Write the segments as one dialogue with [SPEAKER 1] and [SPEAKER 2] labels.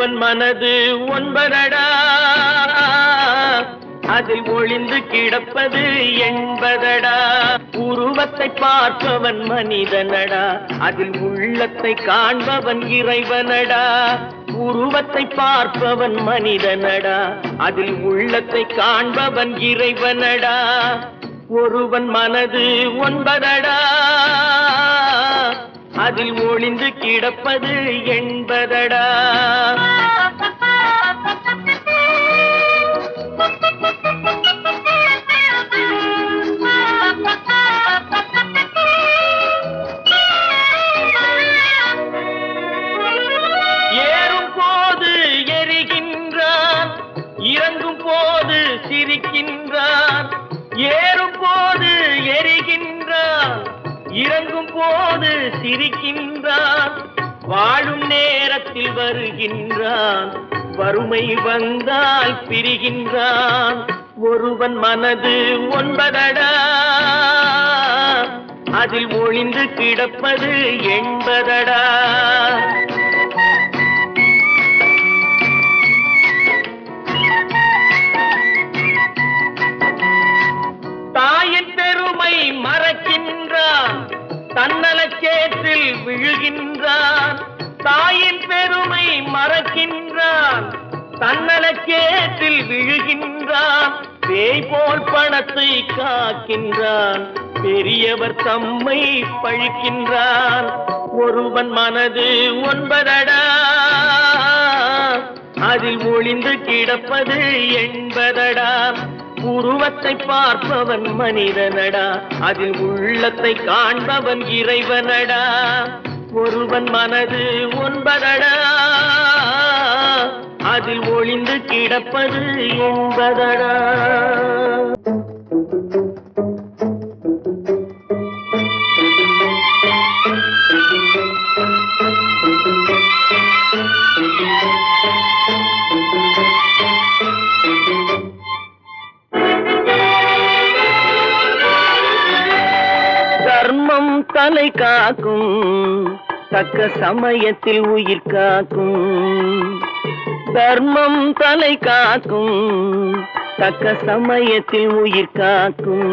[SPEAKER 1] ஒருவன் மனது ஒன்பதடா, அதில் ஒளிந்து கிடப்பது எண்பதடா. உருவத்தை பார்ப்பவன் மனிதனடா, அதில் உள்ளத்தை காண்பவன் இறைவனடா. உருவத்தை பார்ப்பவன் மனிதனடா, அதில் உள்ளத்தை காண்பவன் இறைவனடா. ஒருவன் மனது ஒன்பதடா, அதில் ஒளிந்து கிடப்பது எண்பதடா. ஏறும் போது எரிகின்றான், இறங்கும் போது சிரிக்கின்றான். ஏறும் போது எரிகின்றான், இறங்கும் போது சிரிக்கின்றான். வாழும் நேரத்தில் வருகின்றான், வறுமை வந்தால் பிரிகின்றான். ஒருவன் மனது ஒன்பதடா, அதில் ஒளிந்து கிடப்பது எண்பதடா. தாயின் பெருமை மறக்கின்றான், தன்னலச்சேற்றில் விழுகின்றான். தாயின் பெருமை மறக்கின்றான், தன்னலச்சேற்றில் விழுகின்றான். பேய் போல் பணத்தை காக்கின்றான், பெரியவர் தம்மை பழிக்கின்றான். ஒருவன் மனது ஒன்பதடா, அதில் ஒளிந்து கிடப்பது எண்பதடா. உருவத்தை பார்ப்பவன் மனிதனடா, அதில் உள்ளத்தை காண்பவன் இறைவனடா. ஒருவன் மனது ஒன்பதடா, அதில் ஒளிந்து கிடப்பது எண்பதடா. தர்மம் தலை காக்கும், தக்க சமயத்தில் உயிர் காக்கும். தர்மம் தலை காக்கும், தக்க சமயத்தில் உயிர் காக்கும்.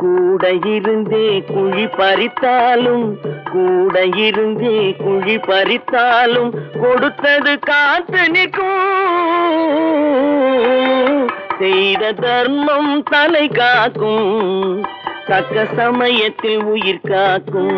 [SPEAKER 1] கூட இருந்தே குழி பறித்தாலும், கூட இருந்தே குழி பறித்தாலும் கொடுத்தது காத்து நிற்கும். செய்த தர்மம் தலை காக்கும், தக்க சமயத்தில் உயிர் காக்கும்.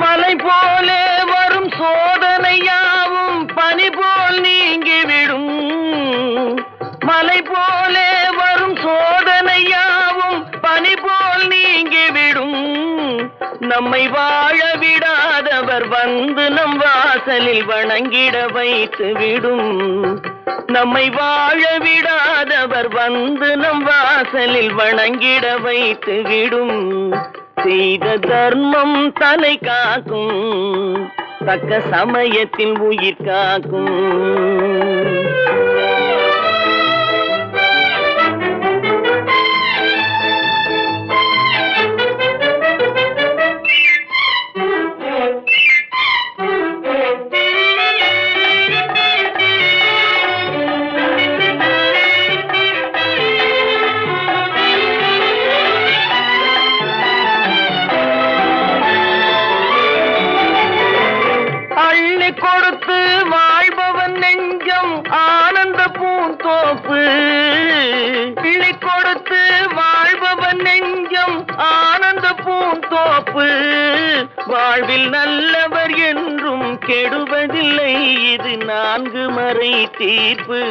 [SPEAKER 1] மலை போலே வரும் சோதனையாவும் பனி போல் நீங்கிவிடும். மலை போலே வரும் சோதனையாவும் பனி போல் நீங்கிவிடும். நம்மை வாழ விடாதவர் வந்து நம் வாசலில் வணங்கிட வைத்து விடும். நம்மை வாழ விடாதவர் வந்து நம் வாசலில் வணங்கிட வைத்து விடும். செய்த தர்மம் தலை காக்கும், தக்க சமயத்தில் உயிர் காக்கும். கொடுத்து வாழ்பவன் நெஞ்சம் ஆனந்த பூந்தோப்பு. பிள்ளை கொடுத்து வாழ்பவன் நெஞ்சம் ஆனந்த பூந்தோப்பு. வாழ்வில் நல்லவர் என்றும் கெடுவதில்லை, இது 4 மறை தீர்ப்பு.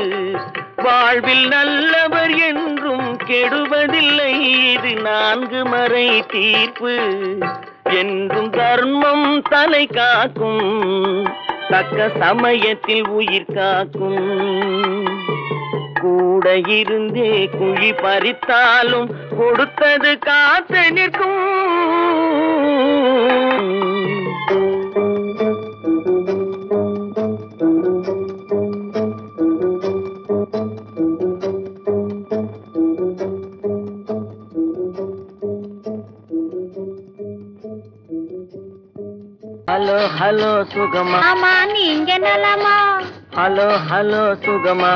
[SPEAKER 1] வாழ்வில் நல்லவர் என்றும் கெடுவதில்லை, இது 4 மறை தீர்ப்பு. என்றும் தர்மம் தலை காக்கும், தக்க சமயத்தில் உயிர் காக்கும். கூட இருந்தே குழி பறித்தாலும் கொடுத்தது காத்து நிற்கும். ஹலோ ஹலோ சுகமா,
[SPEAKER 2] ஆமா நீங்க நலமா?
[SPEAKER 1] ஹலோ ஹலோ சுகமா,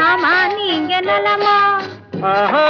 [SPEAKER 2] ஆமா நீங்க நலமா?
[SPEAKER 1] ஆஹா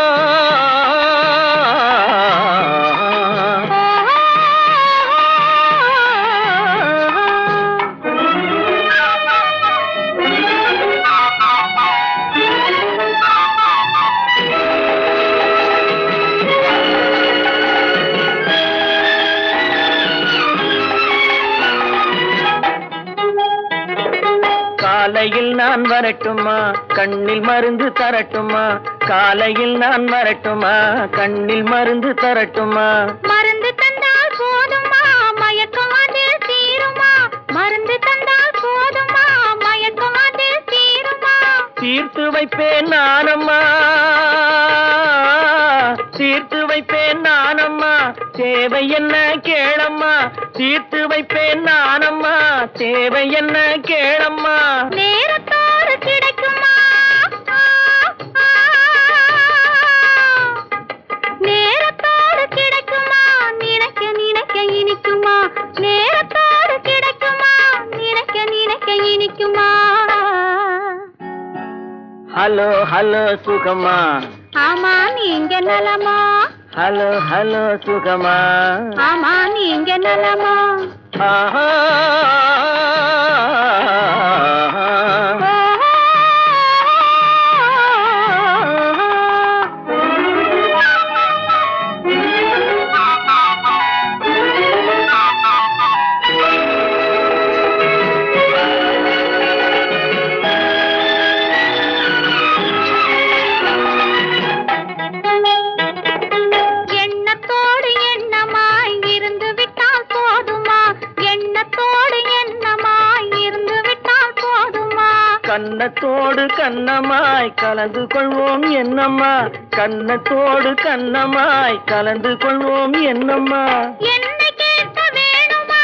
[SPEAKER 1] காலையில் நான் வரட்டுமா, கண்ணில் மருந்து தரட்டுமா? காலையில் நான் வரட்டுமா, கண்ணில் மருந்து தரட்டுமா?
[SPEAKER 2] மருந்து தந்தால் போதுமா, மயக்கம் அதில் தீருமா? மருந்து தந்தால் போதுமா, மயக்கம் அதில் தீருமா?
[SPEAKER 1] தீர்த்து வைப்பேன் நானம்மா, தீர்த்து வைப்பேன் நானம்மா, தேவை என்ன கேளம்மா? தீர்த்து வைப்பேன் நானம்மா, தேவை என்ன கேளம்மா?
[SPEAKER 2] நேரத்தோடு கிடைக்குமா? நேரத்தோடு கிடைக்குமா? நினைக்க நினைக்க இனிக்குமா? நேரத்தோடு கிடைக்குமா? நினைக்க நினைக்க இனிக்குமா?
[SPEAKER 1] ஹலோ ஹலோ சுகமா,
[SPEAKER 2] ஆமா நீங்க நலமா?
[SPEAKER 1] ஹலோ ஹலோ சுகமா,
[SPEAKER 2] ஆமா நீங்க நலமா?
[SPEAKER 1] ஆஹா
[SPEAKER 2] எண்ணத்தோடு எண்ணமாய் இருந்து விட்டால் போதுமா? எண்ணத்தோடு எண்ணமாய் இருந்து விட்டால் போதுமா?
[SPEAKER 1] கன்னத்தோடு கண்ணமாய் கலந்து கொள்வோம் என்னம்மா? கன்னத்தோடு கண்ணமாய் கலந்து கொள்வோம் என்னம்மா?
[SPEAKER 2] என்னை கேட்க வேணுமா?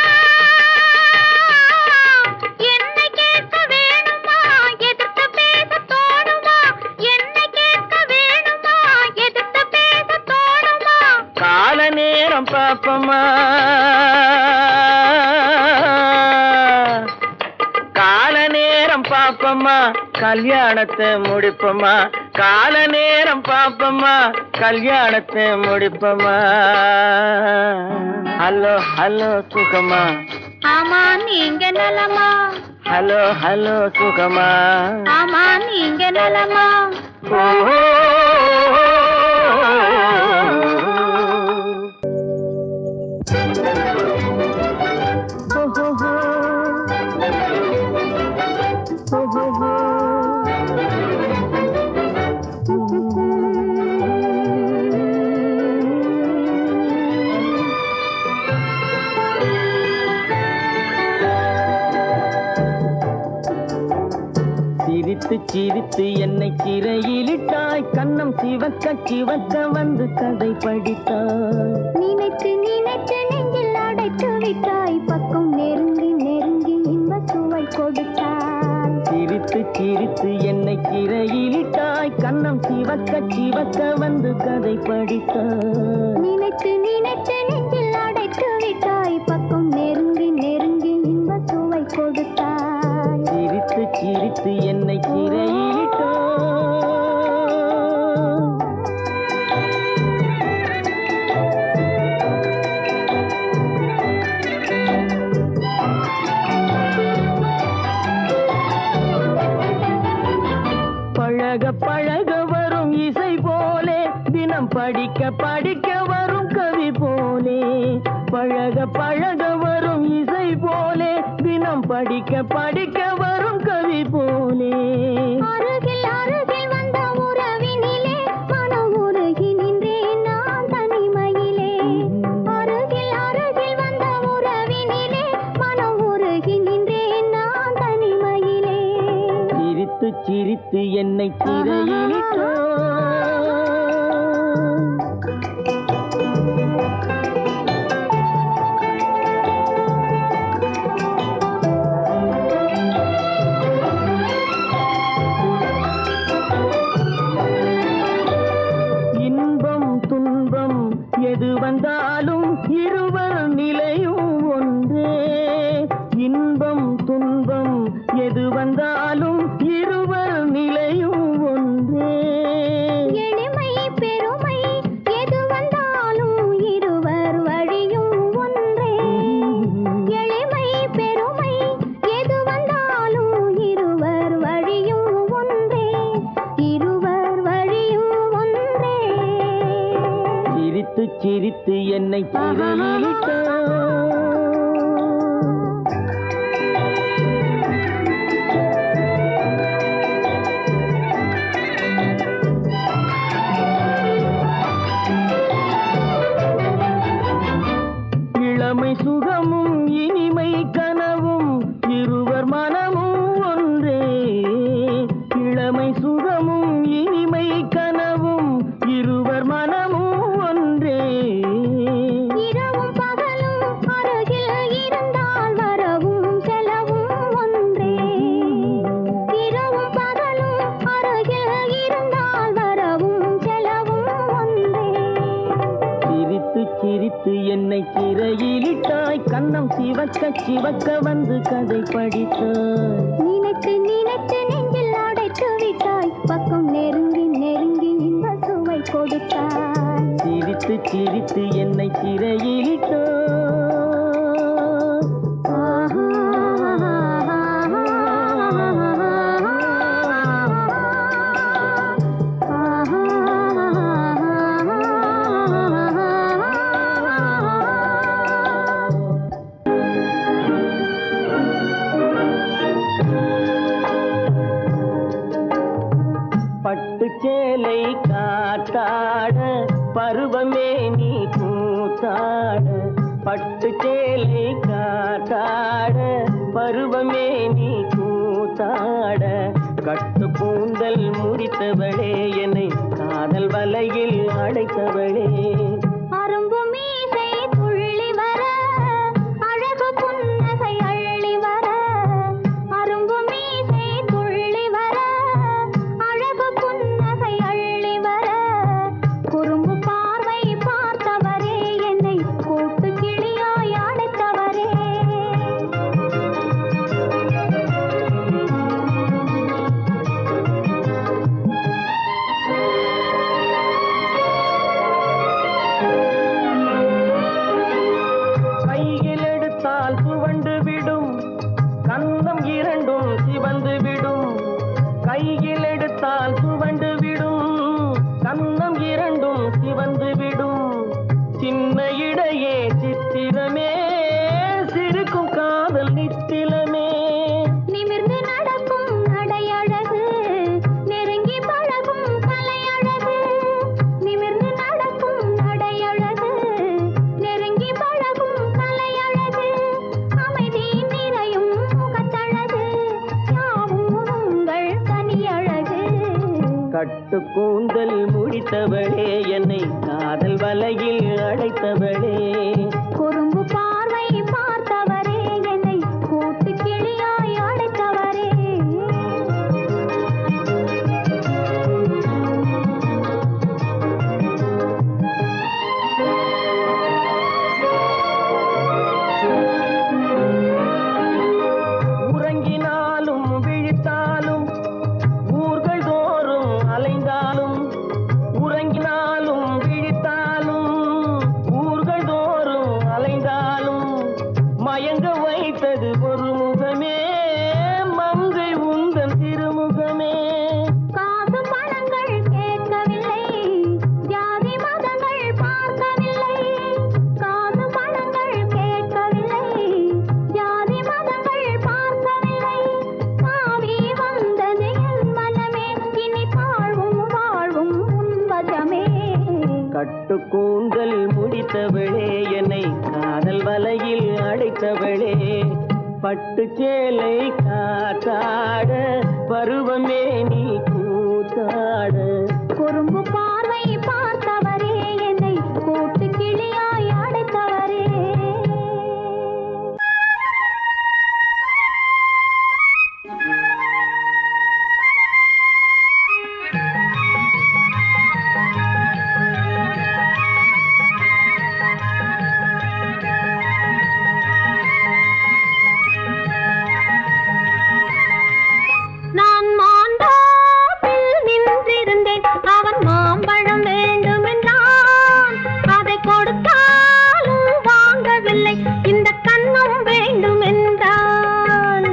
[SPEAKER 2] என்னை கேட்க வேணுமா? எதிர்த்து பேச தோணுமா? என்னை கேட்க வேணுமா? எதிர்த்து பேச தோணுமா?
[SPEAKER 1] கால நேரம் பாப்பமா, கால நேரம் பாப்பமா, கல்யாணத்தை முடிப்பமா? கால நேரம் பாப்பமா, கல்யாணத்தை முடிப்பமா? ஹலோ ஹலோ சுகமா,
[SPEAKER 2] ஆமா நீங்க நலமா?
[SPEAKER 1] ஹலோ ஹலோ சுகமா,
[SPEAKER 2] ஆமா நீங்க நலமா?
[SPEAKER 1] ஓஹோ சிரித்து சிரித்து என்னை சிறையிலிட்டாய், கண்ணம் சிவக்க சிவக்க வந்து கதை படித்தாய்.
[SPEAKER 2] நினைத்து நினைத்து நெஞ்சில் அடைத்து விட்டாய், பக்கம் நெருங்கி நெருங்கி இன்ப சுவை கொடுத்தாய்.
[SPEAKER 1] சிரித்து சிரித்து என்னை சிறையிலிட்டாய், கண்ணம் சிவக்க சிவக்க வந்து கதை படித்தாய்.
[SPEAKER 2] நினைத்து நினைத்து நெஞ்சில் அடைத்து விட்டாய், பக்கம் நெருங்கி நெருங்கி இன்ப சுவை கொடுத்தாய்.
[SPEAKER 1] சிரித்து சிரித்து என்னை சிறையிலிட்டாய். பழக பழக வரும் இசை போலே, தினம் படிக்க படிக்க வரும் கவி போலே. பழக பழக வரும் இசை போலே, தினம் படிக்க படிக்க வரும் கவி போலே.
[SPEAKER 2] அருகில் அருகில் வந்த உறவினிலே மனம் உருகி நின்றேன் நான் தனிமையிலே. அருகில் அருகில் வந்த உறவினிலே மனம் உருகி நின்றேன் நான் தனிமையிலே.
[SPEAKER 1] சிரித்து சிரித்து என்னை சிறையிலிட்டாய். இன்பம் துன்பம் எது வந்தாலும் இருவர் நிலையும் ஒன்றே. இன்பம் துன்பம் எது வந்தாலும் இருவர் நிலையும் ஒன்றே.
[SPEAKER 2] எளிமை பெருமை எது வந்தாலும் இருவர் வழியும் ஒன்றே. எளிமை பெருமை எது வந்தாலும் இருவர் வழியும் ஒன்றே. இருவர் வழியும் ஒன்றே.
[SPEAKER 1] சிரித்து சிரித்து என்னை சிறையிலிட்டாய். இளமை சுகமும் இனிமை கனவும் இருவர் மனமும் ஒன்றே. இளமை சுகமும் இனிமை கனவும் இருவர் மனமும் ஒன்றே.
[SPEAKER 2] இரவும் பகலும் அருகில் இருந்தால் வரவும் செலவும் ஒன்றே. இரவும் பகலும் அருகில் இருந்தால் வரவும் செலவும் ஒன்றே.
[SPEAKER 1] சிரித்து சிரித்து என்னை சிறையிலிட்டாய். கன்னம் சிவக்க சிவக்க வந்து கதை படித்தாய்.
[SPEAKER 2] நினைத்து நினைத்து நெஞ்சில் அடைத்து விட்டாய். பக்கம் நெருங்கி நெருங்கி இன்ப சுவை கொடுத்தாய்.
[SPEAKER 1] சிரித்து சிரித்து என்னை சிறையிலிட்டாய். பட்டு சேலை காத்தாட பருவமே நீ கூத்தாட. பட்டு சேலை காத்தாட பருவமே நீ கூத்தாட. கட்டு கூந்தல் முடித்தவளே என்னை காதல் வலையில் அடைத்தவளே.
[SPEAKER 2] அரும்பு மீசை துள்ளி வர அழகு புன்னகை அள்ளி வர. அரும்பு மீசை துள்ளி வர அழகு புன்னகை அள்ளி வர. குறும்பு பார்வை பார்த்தவரே என்னை கூட்டு கிளியாய் அடைத்தவரே.
[SPEAKER 1] கையில் எடுத்தால் துவண்டு விடும் கன்னம் இரண்டும் சிவந்து விடும். கையில் எடுத்தால் துவண்டு விடும் கன்னம் இரண்டும் சிவந்து விடும். சின்ன இடையே சித்திரமே சிரிக்கும் காதல் நித்திலமே.
[SPEAKER 2] நிமிர்ந்து நடக்கும் நடையழகு நெருங்கி பழகும் கலையழகு. நிமிர்ந்து நடக்கும் நடையழகு நெருங்கி பழகும் கலையழகு. அமைதி நிறையும் முகத்தழகு யாவும் உங்கள் தனியழகு.
[SPEAKER 1] கட்டு கூந்தல் முடித்தவளே என்னை காதல் வலையில் அடைத்தவளே.
[SPEAKER 2] குறும்பு பார்வை பார்த்தவரே என்னை கூட்டு கிளியாய் அடைத்தவரே.
[SPEAKER 1] உறங்கினாலும் விழித்தாலும் ஊர்கள் தோறும் அலைந்தாலும். உறங்கினாலும் விழித்தாலும் ஊர்கள் தோறும் அலைந்தாலும். மயங்க வைத்தது ஒரு முகமே மங்கை உந்தன் திருமுகமே.
[SPEAKER 2] காசு பணங்கள் கேட்கவில்லை ஜாதி மதங்கள் பார்க்கவில்லை. காசு பணங்கள் கேட்கவில்லை ஜாதி மதங்கள் பார்க்கவில்லை. காவி வந்தது என் மனமே இனி தாழ்வும் வாழ்வும் உன்வசமே.
[SPEAKER 1] கட்டு கூந்தல் முடித்தவளே என்னை காதல் வலையில் அடைத்தவளே. பட்டு சேலை காத்தாட பருவமே நீ கூத்தாட
[SPEAKER 2] குறும்பு பார்வை பார்த்தவரே என்னை கூட்டு கிளியாய் அடைத்தவரே நான் மாந்தோப்பில் நின்றிருந்தேன் அவன் மாம்பழம் வேண்டுமென்றான் அதை கொடுத்தாலும் வாங்கவில்லை இந்த கன்னம் வேண்டுமென்றான்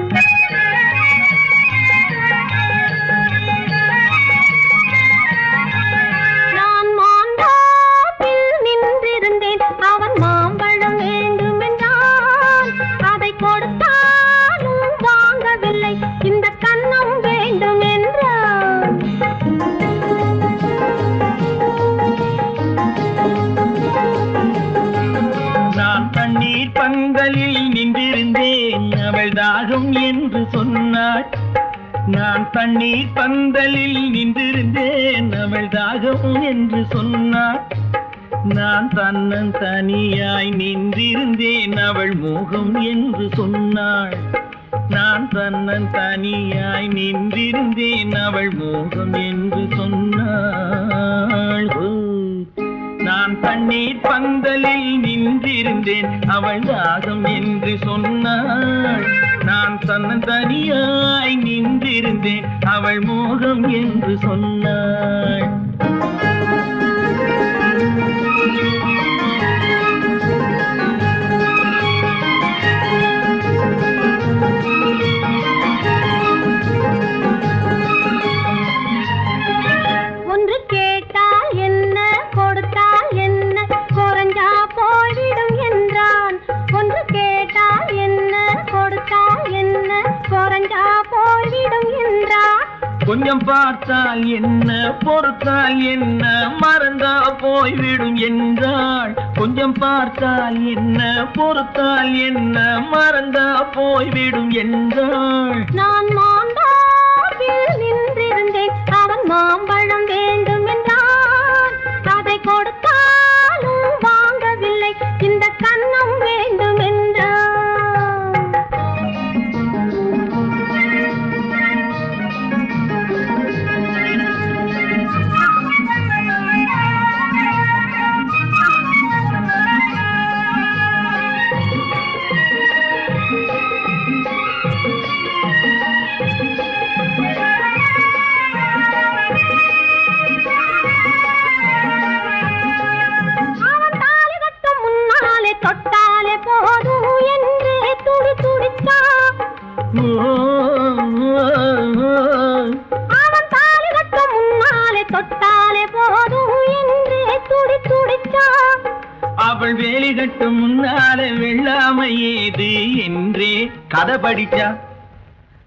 [SPEAKER 2] நான் மாந்தோப்பில் நின்றிருந்தேன் அவன் மாம்பழம் வேண்டுமென்றான் அதை கொடுத்தாலும் வாங்கவில்லை இந்த கன்னம் வேண்டும் என்றான்
[SPEAKER 1] நான் தண்ணீர் பந்தலில் நின்றிருந்தேன் அவள் தாகம் என்று சொன்னாள் நான் தண்ணீர் பந்தலில் நின்றிருந்தேன் அவள் தாகம் என்று சொன்னாள் நான் தன்னன் தனியாய் நின்றிருந்தேன் அவள் மோகம் என்று சொன்னாள் நான் தன்னன் தனியாய் நின்றிருந்தேன் அவள் மோகம் என்று சொன்னாள் நான் தண்ணீர் பந்தலில் நின்றிருந்தேன் அவள் தாகம் என்று சொன்னாள் நான் தன்னன் தனியாய் நின்றிருந்தேன் அவள் மோகம் என்று சொன்னாள்
[SPEAKER 2] ஒன்று கேட்டால் என்ன கொடுத்தால் என்ன குறைஞ்சா போய்விடும் என்றான் ஒன்று கேட்டால் என்ன கொடுத்தால் என்ன குறைஞ்சா போய்விடும் என்றான்
[SPEAKER 1] கொஞ்சம் பார்த்தால் என்ன பொறுத்தால் என்ன மறந்தா போய்விடும் என்றாள் கொஞ்சம் பார்த்தால் என்ன பொறுத்தால் என்ன மறந்தா போய்விடும் என்றாள்
[SPEAKER 2] நான் மாந்தோப்பில் நின்றிருந்தேன் அவன் மாம்பழம் வேண்டும் என்றான் அதை கொடுத்தாலும் வாங்கவில்லை இந்த கன்னம் வேண்டும் என்றான் அவன் தாலி கட்டும் முன்னாலே தொட்டாலே போதும் என்றே துடி துடித்தான் அவன் தாலி கட்டும் முன்னாலே தொட்டாலே போதும் என்றே துடி துடித்தான்
[SPEAKER 1] அவள் வேலி கட்டும் முன்னாலே வெள்ளாமை ஏது என்றே கதை படிச்சா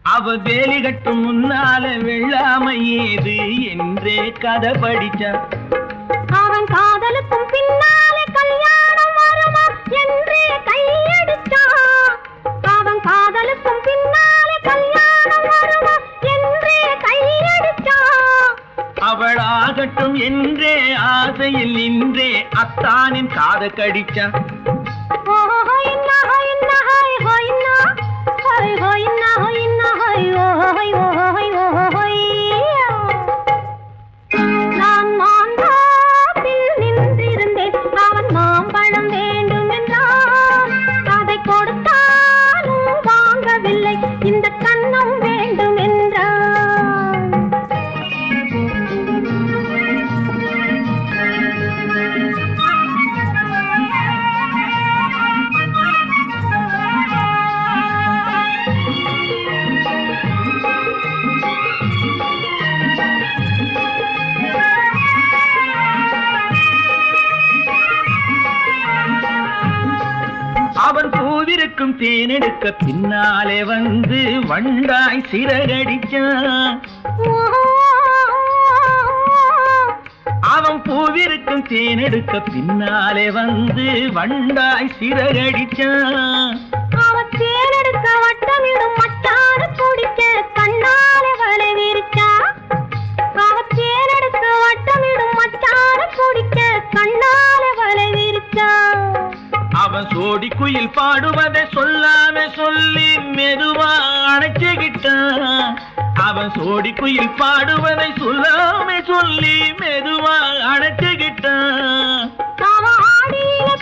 [SPEAKER 1] அவள் வேலி கட்டும் முன்னாலே வெள்ளாமை ஏது என்றே கதை படிச்சா
[SPEAKER 2] அவன் காதலுக்கும் பின்னாலே கல்யாணம் வருமா என்றே கையடித்தான் அவன் காதலுக்கும் பின்னாலே கல்யாணம் வருமா என்றே கையடித்தான்
[SPEAKER 1] அவள் ஆகட்டும் என்றே ஆசையில் நின்றே அத்தானின் காத கடிச்சா
[SPEAKER 2] நான் மாந்தோப்பில் நின்றிருந்தேன் அவன் மாம்பழம் வேண்டும் என்றான் அதை கொடுத்தாலும் வாங்கவில்லை இந்த கன்னம் வேண்டும் என்றான்
[SPEAKER 1] அவன் பூவிருக்கும் தேனெடுக்க பின்னாலே வந்து வண்டாய் சிறகடிச்சான் அவன் பூவிருக்கும் தேனெடுக்க பின்னாலே வந்து வண்டாய் சிறகடிச்சான்
[SPEAKER 2] அவன் தேனெடுக்க வட்டமிடும் மட்டாறு குடிக்க கண்ணாலே வலை
[SPEAKER 1] சோடி குயில் பாடுவதை சொல்லாம சொல்லி மெதுவா அணைச்சுக்கிட்டான். அவன் சோடி குயில் பாடுவதை சொல்லாம சொல்லி மெதுவா அணைச்சுக்கிட்டான்.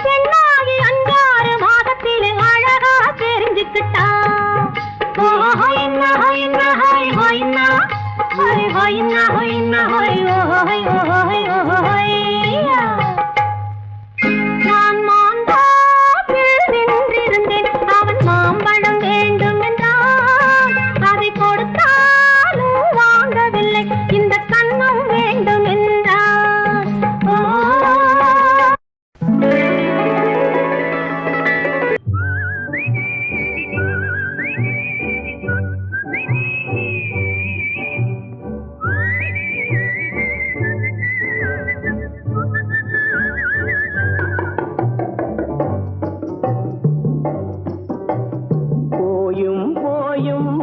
[SPEAKER 2] பெண்ணாகி 5 மாதத்திலே அழகா தெரிஞ்சுக்கிட்டான். நான் மாந்தாப்பில் நின்றிருந்தேன். அவன் மாம்பழம் வேண்டும் என்றான். அதை கொடுத்தாலும் வாங்கவில்லை. இந்த கண்ணம் வேண்டும் என்றான்.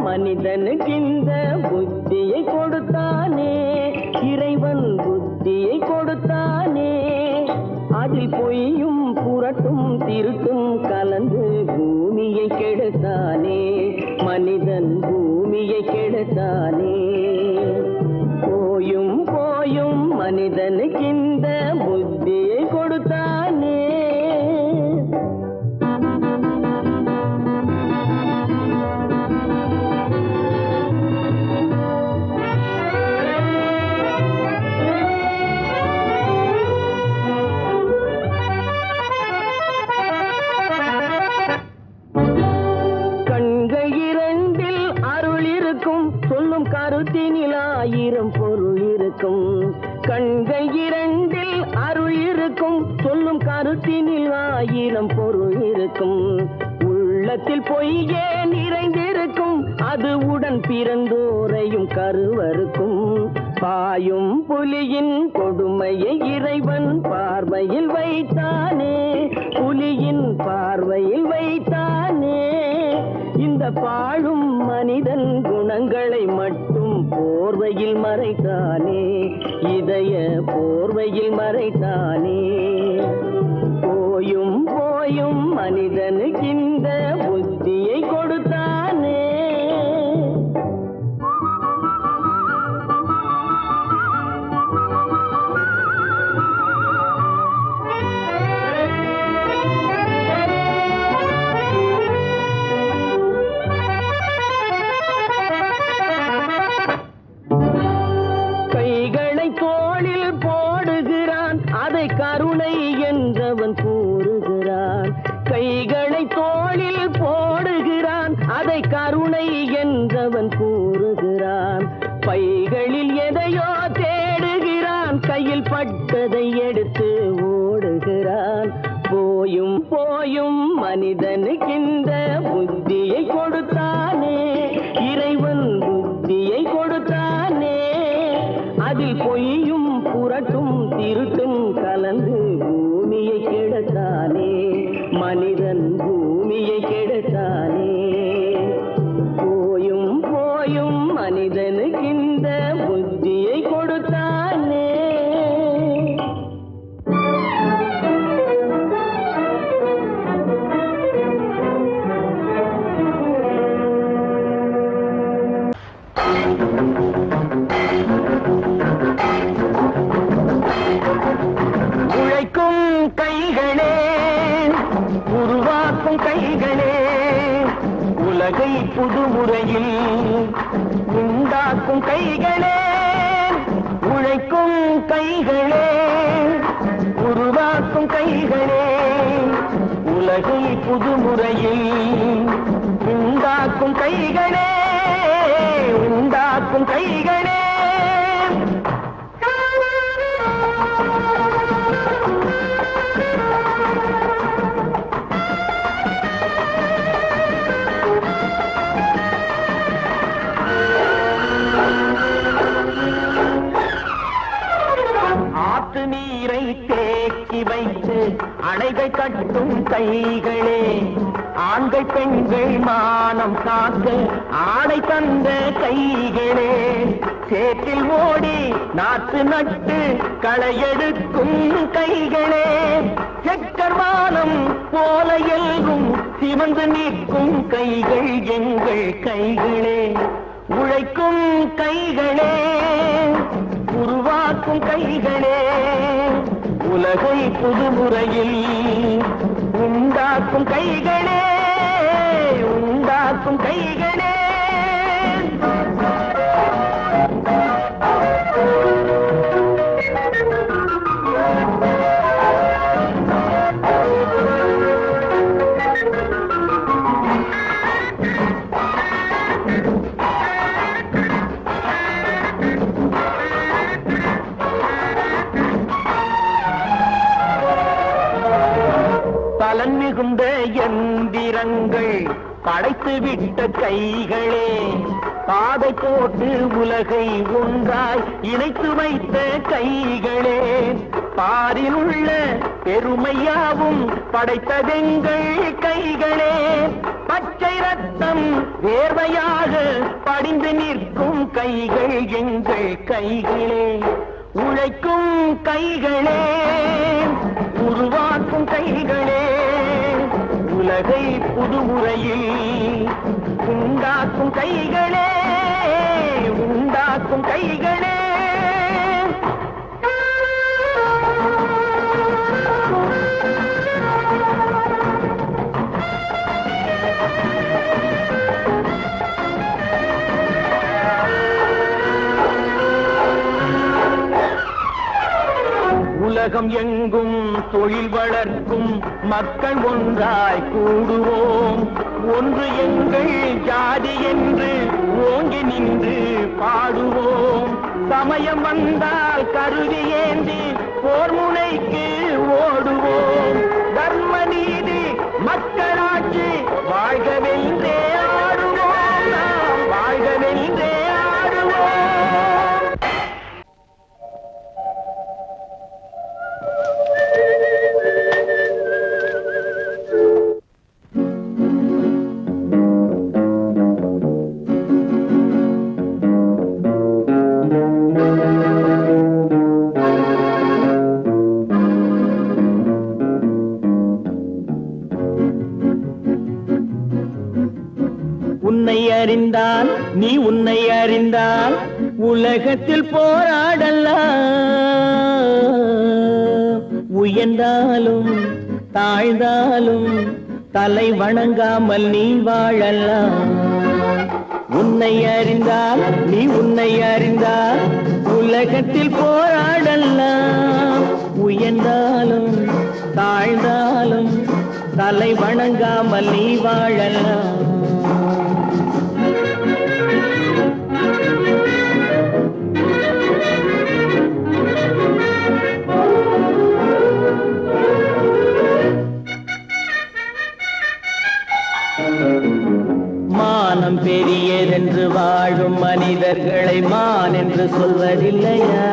[SPEAKER 1] மனிதனுக்கு இந்த புத்தியை கொடுத்தானே, இறைவன் புத்தியை கொடுத்தானே. அதில் பொய்யும் புரட்டும் திருட்டும் கலந்து பூமியை கெடுத்தானே, மனிதன் பூமியை கெடுத்தானே. போயும் போயும் மனிதனுக்கு இந்த புத்தியை கொடுத்தானே. கருத்தினில் 1000 பொருள் இருக்கும். கண்கள் 2 அருள் இருக்கும். சொல்லும் கருத்தினில் 1000 பொருள் இருக்கும். உள்ளத்தில் பொய்யே நிறைந்திருக்கும். அது உடன் பிறந்தோரையும் கருவருக்கும். பாயும் புலியின் கொடுமையை இறைவன் பார்வையில் வைத்தானே, புலியின் பார்வையில் வைத்தானே. இந்த பாழும் மனிதன் குணங்களை மட்டும் போர்வையில் மறைத்தானே, இதய போர்வையில் மறைத்தானே. போயும் போயும் மனிதனுக்கு இந்த புத்தியை கொடுத்தானே. தோளில் போடுகிறான், அதை கருணை என்றவன் கூறுகிறான். கைகளை தோளில் போடுகிறான், அதை கருணை என்றவன் கூறுகிறான். பைகளில் எதையோ தேடுகிறான், கையில் பட்டதை எடுத்து ஓடுகிறான். போயும் போயும் மனிதனுக்கு இந்த புத்தியை கொடுத்தானே, இறைவன் புத்தியை கொடுத்தானே. அதில் பொய்யும் புரட்டும் திருட்டும் கலந்து பூமியை கெடுத்தானே, மனிதன் பூமியை கெடுத்தானே. போயும் போயும் மனிதனுக்கு இந்த புத்தியை கொடுத்தானே. கைகளே, உருவாக்கும் கைகளே, உலகை புதுமுறையில் உண்டாக்கும் கைகளே. உழைக்கும் கைகளே, உருவாக்கும் கைகளே, உலகை புதுமுறையில் உண்டாக்கும் கைகளே, உண்டாக்கும் கைகளே. ஆற்று நீரை தேக்கி வைத்து அணைகள் கட்டும் கைகளே, ஆண்கள் பெண்கள் மானம் காக்க ஆடை தந்த கைகளே, சேற்றில் ஓடி நாற்று நட்டு களையெடுக்கும் கைகளே, செக்கர்வானம் போல எல்கும் சிவந்து நிற்கும் கைகள் எங்கள் கைகளே, உழைக்கும் கைகளே, உருவாக்கும் கைகளே, உலகை புதுமுறையில் உண்டாக்கும் கைகளே, உண்டாக்கும் கைகளே. பலன் மிகுந்த எந்திரங்கள் படைத்து விட்ட கைகளே, பாதை போட்டு உலகை ஒன்றாய் இணைத்து வைத்த கைகளே, பாரில் உள்ள பெருமையாவும் படைத்ததெங்கள் கைகளே, பச்சை ரத்தம் வேர்வையாக படிந்து நிற்கும் கைகள் எங்கள் கைகளே, உழைக்கும் கைகளே, உருவாக்கும் கைகளே, உலகை புதுமுறையில் உண்டாக்கும் கைகளே, உண்டாக்கும் கைகளே. உலகம் எங்கும் தொழில் வளர்க்கும் மக்கள் ஒன்றாய் கூடுவோம், ஒன்று எங்கள் ஜாதி என்று ஓங்கி நின்று பாடுவோம், சமயம் வந்தால் கருவி ஏந்தி போர் முனைக்கு ஓடுவோம், தர்ம நீதி மக்களாட்சி வாழ்கவென்றே ஆடுவோம், நாம் வாழ்கவென்றே ஆடுவோம். உன்னை அறிந்தால் நீ உன்னை அறிந்தால் உலகத்தில் போராடலாம், உயர்ந்தாலும் தாழ்ந்தாலும் தலை வணங்காமல் நீ வாழலாம். உன்னை அறிந்தால் நீ உன்னை அறிந்தால் உலகத்தில் போராடலாம், உயர்ந்தாலும் தாழ்ந்தாலும் தலை வணங்காமல் நீ வாழலாம். மானம் பெரியதென்று வாழும் மனிதர்களை மான் என்று சொல்வதில்லையா,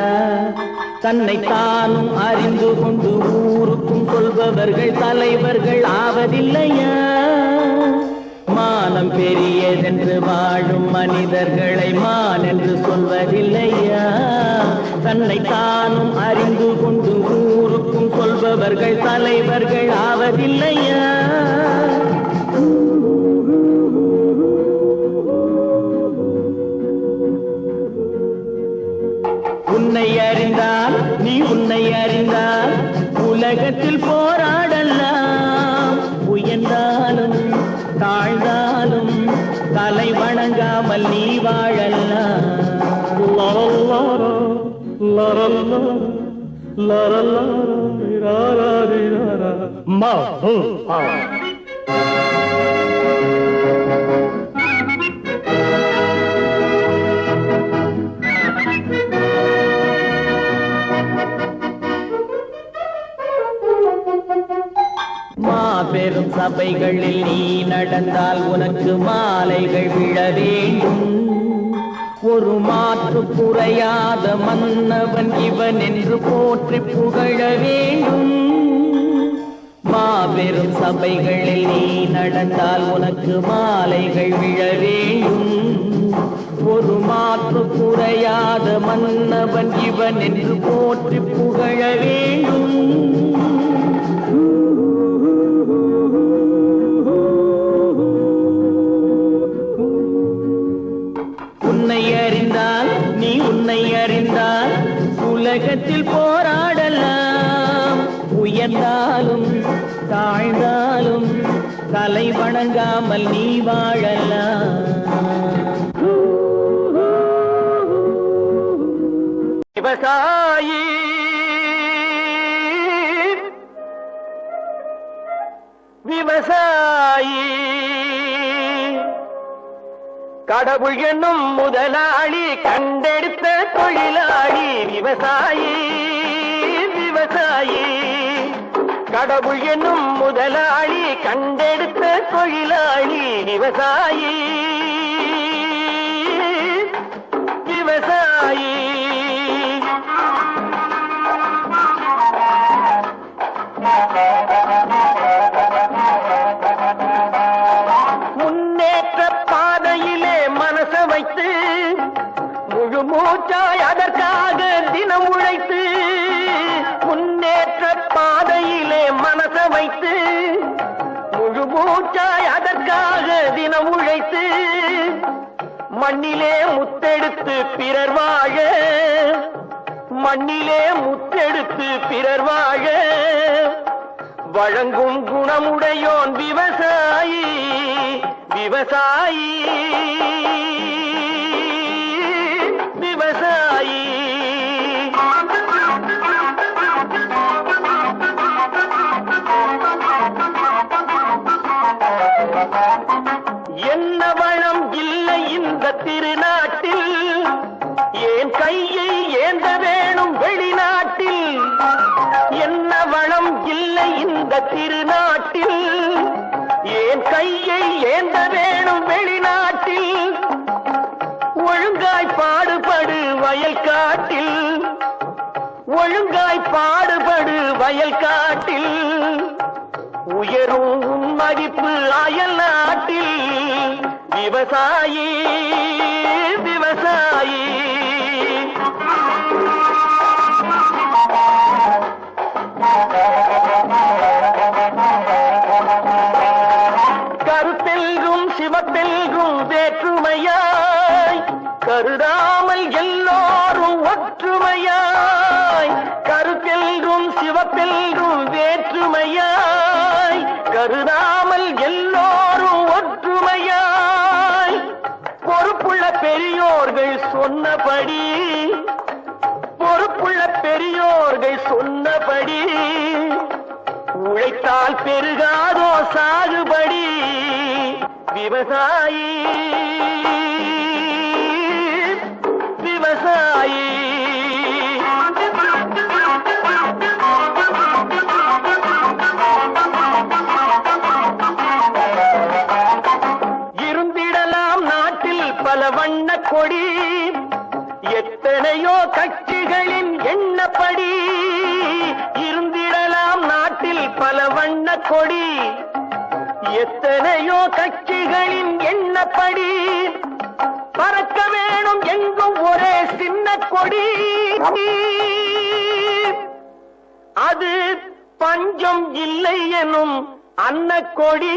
[SPEAKER 1] தன்னை தானும் அறிந்து கொண்டு ஊருக்கும் சொல்பவர்கள் தலைவர்கள் ஆவதில்லையா. மானம் பெரியதென்று வாழும் மனிதர்களை மான் என்று சொல்வதில்லையா, தன்னை தானும் அறிந்து கொண்டு ஊருக்கும் சொல்பவர்கள் தலைவர்கள் ஆவதில்லையா. உன்னை அறிந்தால் நீ உன்னை அறிந்தால் உலகத்தில் போராடலாம், உயர்ந்தாலும் தாழ்ந்தாலும் தலை வணங்காமல் நீ வாழலாம். மாபெரும் சபைகளில் நீ நடந்தால் உனக்கு மாலைகள் விழ வேண்டும், ஒரு மாற்று குறையாத மன்னவன் இவன் என்று போற்றி புகழ வேண்டும். மாபெரும் சபைகளில் நீ நடந்தால் உனக்கு மாலைகள் விழ வேண்டும். ஒரு மாற்று குறையாத மன்னவன் இவன் என்று போற்றி புகழ வேண்டும். உன்னை அறிந்தால் நீ உன்னை அறிந்தால் உலகத்தில் போராடலாம். உயர்ந்தாலும் தாழ்ந்தாலும் தலை வணங்காமல் நீ வாழலாம். விவசாயி விவசாயி கடவுள் என்னும் முதலாளி கண்டெடுத்த தொழிலாளி. விவசாயி விவசாயி கடவுள் என்னும் முதலாளி கண்டெடுத்த தொழிலாளி. விவசாயி விவசாயி முன்னேற்ற பாதையிலே மனச வைத்து முழு மூச்சாய் அதற்காக தினம் உழைத்து. முன்னேற்ற பாதையிலே மனச வைத்து முழு மூச்சாய் அதற்காக தினம் உழைத்து. மண்ணிலே முத்தெடுத்து பிறர் வாழ மண்ணிலே முத்தெடுத்து பிறர் வாழ வழங்கும் குணமுடையோன் விவசாயி. விவசாயி விவசாயி என்ன வளம் இல்லை இந்த திருநாட்டில், ஏன் கையை ஏந்த வேணும் வெளிநாட்டில். என்ன வளம் இல்லை இந்த திருநாட்டில், ஏன் கையை ஏந்த வேணும் வெளிநாட்டில். ஒழுங்காய் பாடுபடு வயல் காட்டில், ஒழுங்காய் பாடுபடு வயல் காட்டில். உயரும் உன் மதிப்பு அயல் நாட்டில். விவசாயி விவசாயி கருத்தெல்கும் சிவத்தெல்கும் வேற்றுமையாய் கருதாமல் எல்லோரும் ஒற்றுமையாய். கருத்தெல்கும் சிவத்தெல்கும் வேற்றுமையாய் கருதாமல் எல்லோரும் ஒற்றுமையாய். பொறுப்புள்ள பெரியோர்கள் சொன்னபடி, பொறுப்புள்ள பெரியோர்கள் சொன்னபடி உழைத்தால் பெருகாதோ சாகுபடி. விவசாயி விவசாயி இருந்திடலாம் நாட்டில் பல வண்ண கொடி. எத்தனையோ கட்சிகளின் எண்ணப்படி. இருந்திடலாம் நாட்டில் பல வண்ண கொடி. எத்தனையோ கட்சிகளின் எண்ணப்படி. பறக்க வேணும் எங்கும் ஒரே சின்ன கொடி. அது பஞ்சம் இல்லை எனும் அன்னக்கொடி.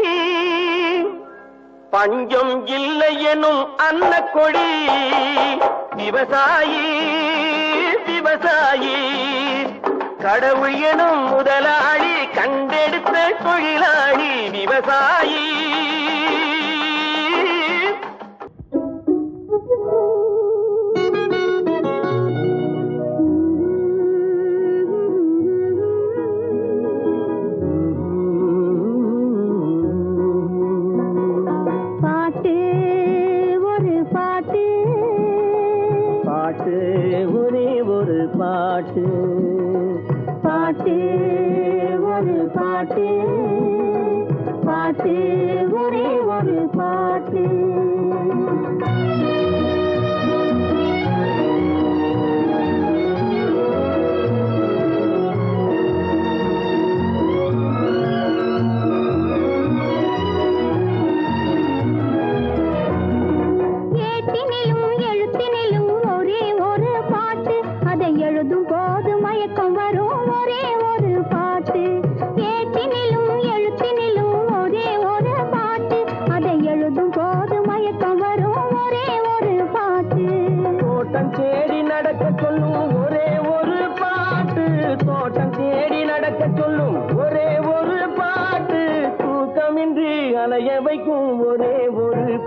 [SPEAKER 1] பஞ்சம் இல்லை எனும் அன்னக்கொடி. விவசாயி விவசாயி கடவுள் எனும் முதலாளி கண்டெடுத்த தொழிலாளி. விவசாயி
[SPEAKER 2] பாட்டு ஒரு பாட்டு,
[SPEAKER 1] பாட்டு ஒரே ஒரு பாட்டு.
[SPEAKER 2] பாட்டு ஒரு பாட்டு, பாட்டு ஒரே ஒரு பாட்டு.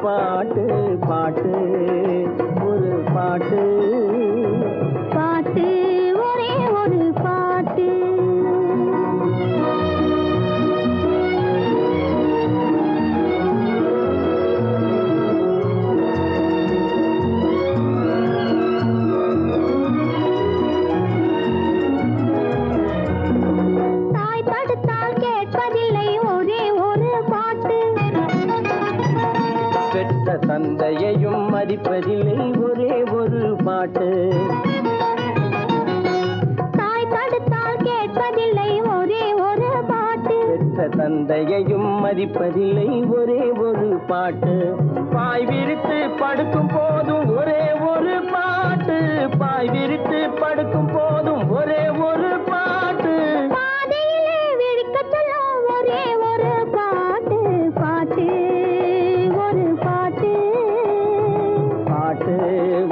[SPEAKER 1] பாட்டு பாட்டு ஒரு பாட்டு
[SPEAKER 2] பாட்டு ஒரே ஒரு பாட்டு. தாய் தடுத்தால் கேட்பதில்லை ஒரே ஒரு பாட்டு.
[SPEAKER 1] பெற்ற தந்தையையும் மதிப்பதில்லை ஒரே ஒரு பாட்டு.
[SPEAKER 2] தாய் தடுத்தால் கேட்பதில்லை ஒரே ஒரு பாட்டு.
[SPEAKER 1] பெற்ற தந்தையையும் மதிப்பதில்லை ஒரே ஒரு பாட்டு. பாய் விரித்து படுக்கும் போதும் ஒரே ஒரு பாட்டு. பாய் விரித்து படுக்கும் போதும் ஒரே ஒரு பாட்டு.
[SPEAKER 2] பாதையிலே விழிக்கச் சொல்லும் ஒரே ஒரு பாட்டு. பாட்டு ஒரு பாட்டு.
[SPEAKER 1] பாட்டு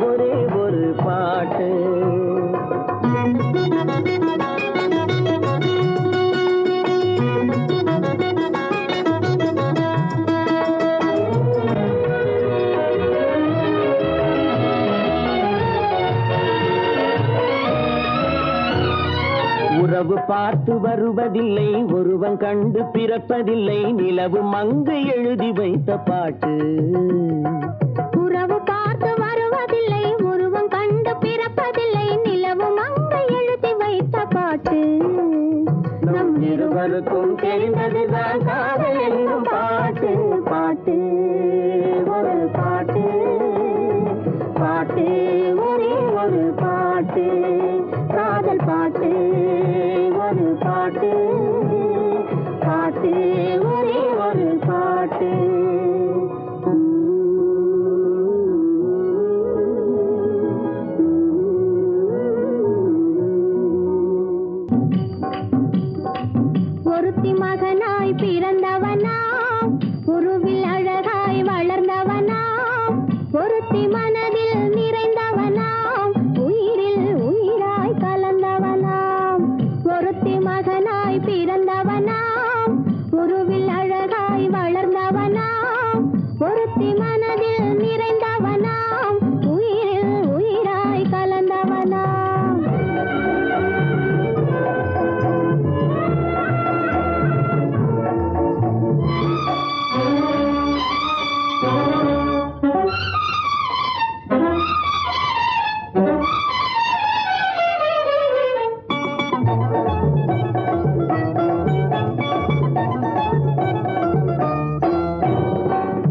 [SPEAKER 1] ஒரே ஒரு பாட்டு. உறவு பார்த்து வருவதில்லை ஒருவன் கண்டு பிறப்பதில்லை நிலவு மங்கு எழுதி வைத்த பாட்டு.
[SPEAKER 2] உறவு பார்த்து வருவதில்லை ஒருவன் கண்டு பிறப்பதில்லை நிலவு மங்க எழுதி வைத்த பாட்டு.
[SPEAKER 1] நம் இருவருக்கும் தெரிந்ததுதான் காதல் என்னும் பாட்டு. பாட்டு ஒரு பாட்டு. பாட்டு ஒரே ஒரு பாட்டு. காதல் பாட்டு ஒரு பாட்டு. பாட்டு ஒரே ஒரு பாட்டு.
[SPEAKER 2] ஒருத்தி மகனாய் பிறந்தவனாம் உருவில் அழகாய் வளர்ந்தவனாம். ஒருத்தி மனதில் நிறைந்தவனாம் உயிரில் உயிராய் கலந்தவனாம். ஒருத்தி மகனாய் பிறந்தவனாம் உருவில் அழகாய் வளர்ந்தவனாம். ஒருத்தி மனதில் நிறைந்தவனாம் உயிரில் உயிராய் கலந்தவனாம்.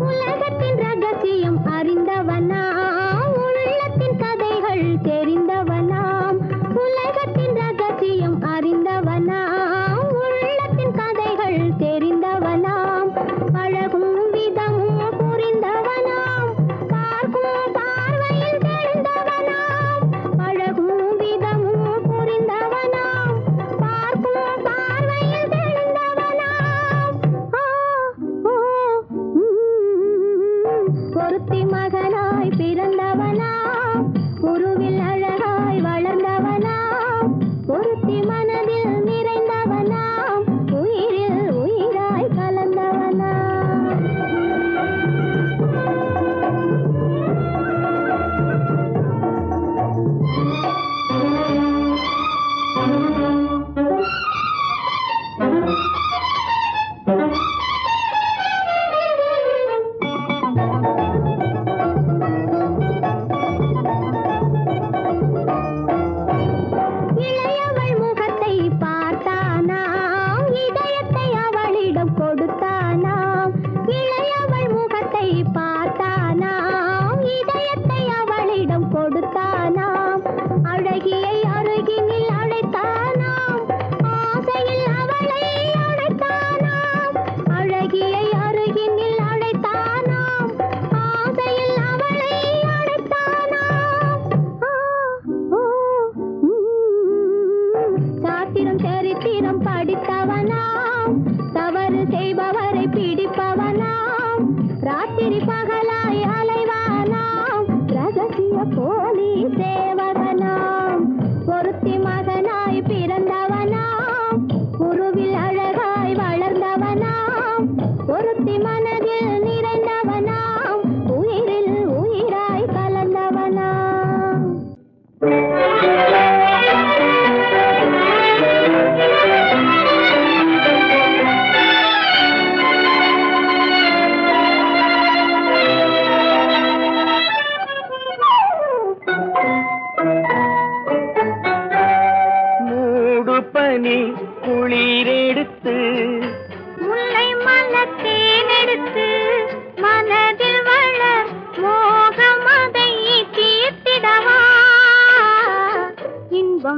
[SPEAKER 2] உலகத்தின் ரகசியம் அறிந்தவனாம் உள்ளத்தின் கதைகள் தெரிந்தவனாம். உலகத்தின் ரகசியம் அறிந்தவனாம் உள்ளத்தின் கதைகள் தெரிந்தவனாம். அழகும் விதமும் புரிந்தவனாம் பார்க்கும் பார்வையில் தெரிந்தவனாம். அழகும் விதமும் புரிந்தவனாம் பார்க்கும் பார்வையில் தெரிந்தவனாம். ஒருத்தி மகனாய் பிறந்தவனாம் உருவில் அழகாய் வளர்ந்தவனாம். ஒருத்தி மனதில் நிறைந்தவனாம் உயிரில் உயிராய் கலந்தவனாம்.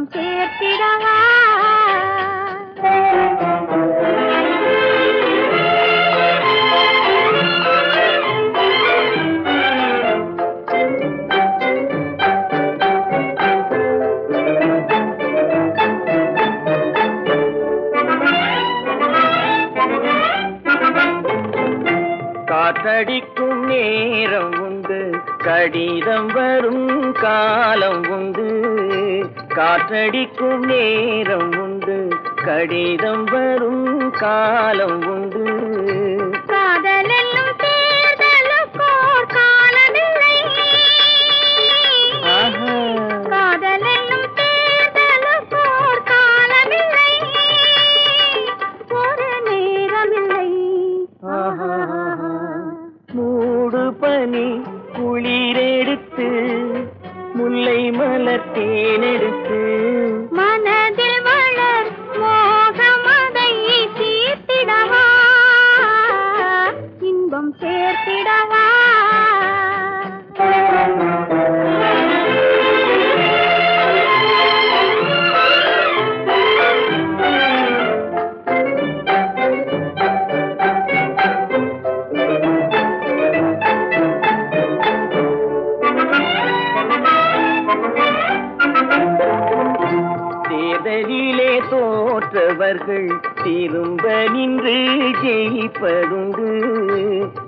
[SPEAKER 2] இன்பம் சேர்த்திடவா
[SPEAKER 1] காற்றடிக்கும் நேரம் உண்டு, கடிதம் வரும் காலம் உண்டு. காற்றடிக்கும் நேரம் உண்டு, கடிதம் வரும் காலம் உண்டு.
[SPEAKER 2] காதலென்னும் தேர்தலுக்கோர் காலமில்லை. காதலென்னும் தேர்தலுக்கோர் காலமில்லை. ஒரு நேரமில்லை.
[SPEAKER 1] மூடு பனி குளிரெடுத்து, முல்லை மலர் தேனெடுத்து,
[SPEAKER 2] மனதில் வளர் மோகமதை தீர்த்திடவா இன்பம் சேர்த்திடவா
[SPEAKER 1] தேர்தலிலே தோற்றவர்கள் திரும்ப நின்று ஜெயிப்பதுண்டு.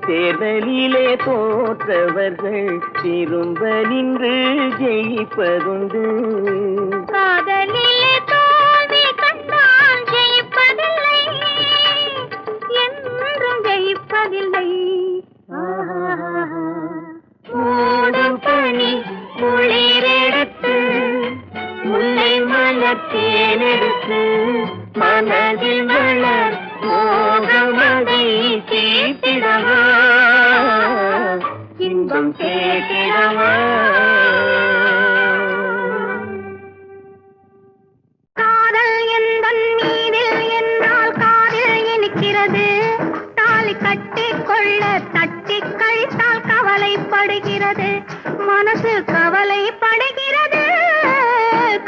[SPEAKER 1] தேர்தலிலே தோற்றவர்கள் திரும்ப நின்று ஜெயிப்பதுண்டு.
[SPEAKER 2] காதலிலே தோல்வி கண்டால் ஜெயிப்பதில்லை, என்றும் ஜெயிப்பதில்லை. மூடு பனி குளிரெடுத்து, முல்லை மலர் தேனெடுத்து, மனதில் வளர் மோகமதை தீர்த்திடவா இன்பம் சேர்த்திடவா. காதல் எந்தன் மீதில் என்னால் காதில் இனிக்கிறது. தாலி கட்டிக்கொள்ள தட்டி கழித்தால் கவலைப்படுகிறது, மனசு கவலைப்படுகிறது.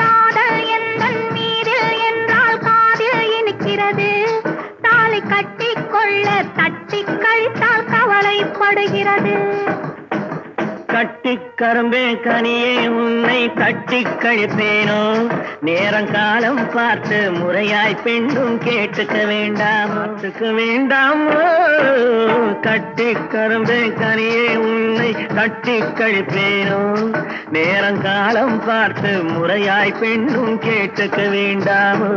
[SPEAKER 2] காதல் எந்தன் மீதில் என்றால் காதில் இனிக்கிறது. தாலி கட்டிக்கொள்ள தட்டி கழித்தால் கவலைப்படுகிறது.
[SPEAKER 1] கட்டிக் கரும்பே கனியே உன்னை கட்டிக் கழிப்பேனோ, நேரங்காலம் பார்த்து முறையாய் பெண்ணும் கேட்டுக்க வேண்டாமோ. கட்டிக் கரும்பே கனியே உன்னை கட்டிக் கழிப்பேனோ, நேரங்காலம் பார்த்து முறையாய் பெண்ணும் கேட்டுக்க வேண்டாமோ.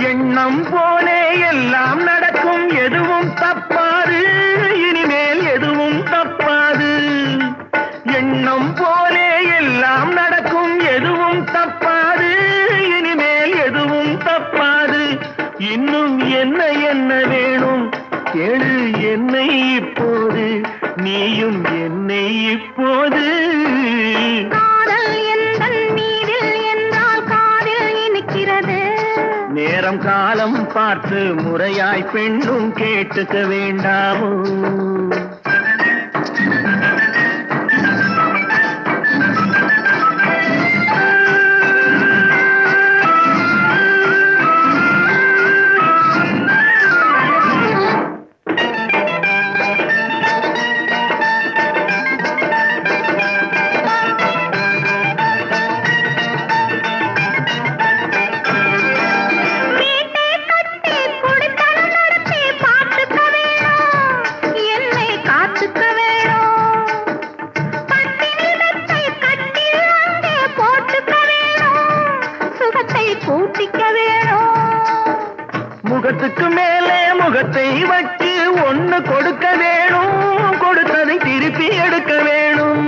[SPEAKER 1] எண்ணம் போலே எல்லாம் நடக்கும், எதுவும் தப்பாது, இனிமேல் எதுவும் தப்பாது. எண்ணம் போலே எல்லாம் நடக்கும், எதுவும் தப்பாது, இனிமேல் எதுவும் தப்பாது. இன்னும் என்ன என்ன வேணும் கேளு என்னை இப்போது, நீயும் என்னை இப்போது.
[SPEAKER 2] காதல் எந்தன் மீதில் என்றால் காதில் இனிக்கிறது.
[SPEAKER 1] நேரம் காலம் பார்த்து முறையாய் பெண்ணும் கேட்டுக்க வேண்டாமோ. முகத்துக்கு மேலே முகத்தை வச்சு ஒண்ணு கொடுக்க வேணும், கொடுத்ததை திருப்பி எடுக்க வேணும்.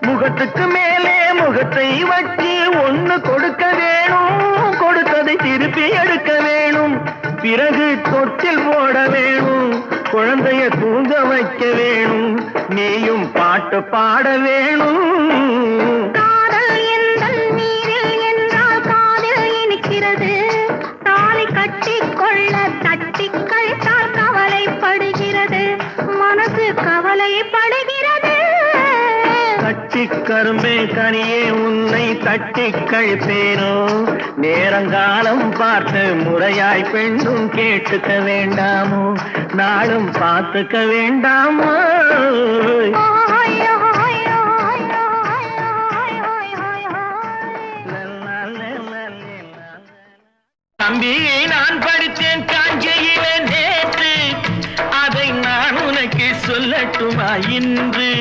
[SPEAKER 1] முகத்துக்கு மேலே முகத்தை வச்சு ஒண்ணு கொடுக்க வேணும், கொடுத்ததை திருப்பி எடுக்க வேணும். பிறகு தொட்டில் போட வேணும், குழந்தைய தூங்க வைக்க வேணும், நீயும் பாட்டு பாட வேணும்.
[SPEAKER 2] காதல் எந்தன் நீரில் என்றால் காதில் இனிக்கிறது, தாலி கட்டிக்கொள்ள தட்டிக்கள் தான் கவலைப்படுகிறது, மனசு கவலைப்படுகிறது.
[SPEAKER 1] கட்டி கரும்பே கனியே உன்னை தட்டி கழிப்பேனோ, நேரங்காலம் பார்த்து முறையாய் பெண்ணும் கேட்டுக்க வேண்டாமோ, நாளும் பார்த்துக்க வேண்டாமோ. தம்பி நான் படித்தேன் காஞ்சியிலே நேற்று, அதை நான் உனக்கு சொல்லட்டுமா இன்று?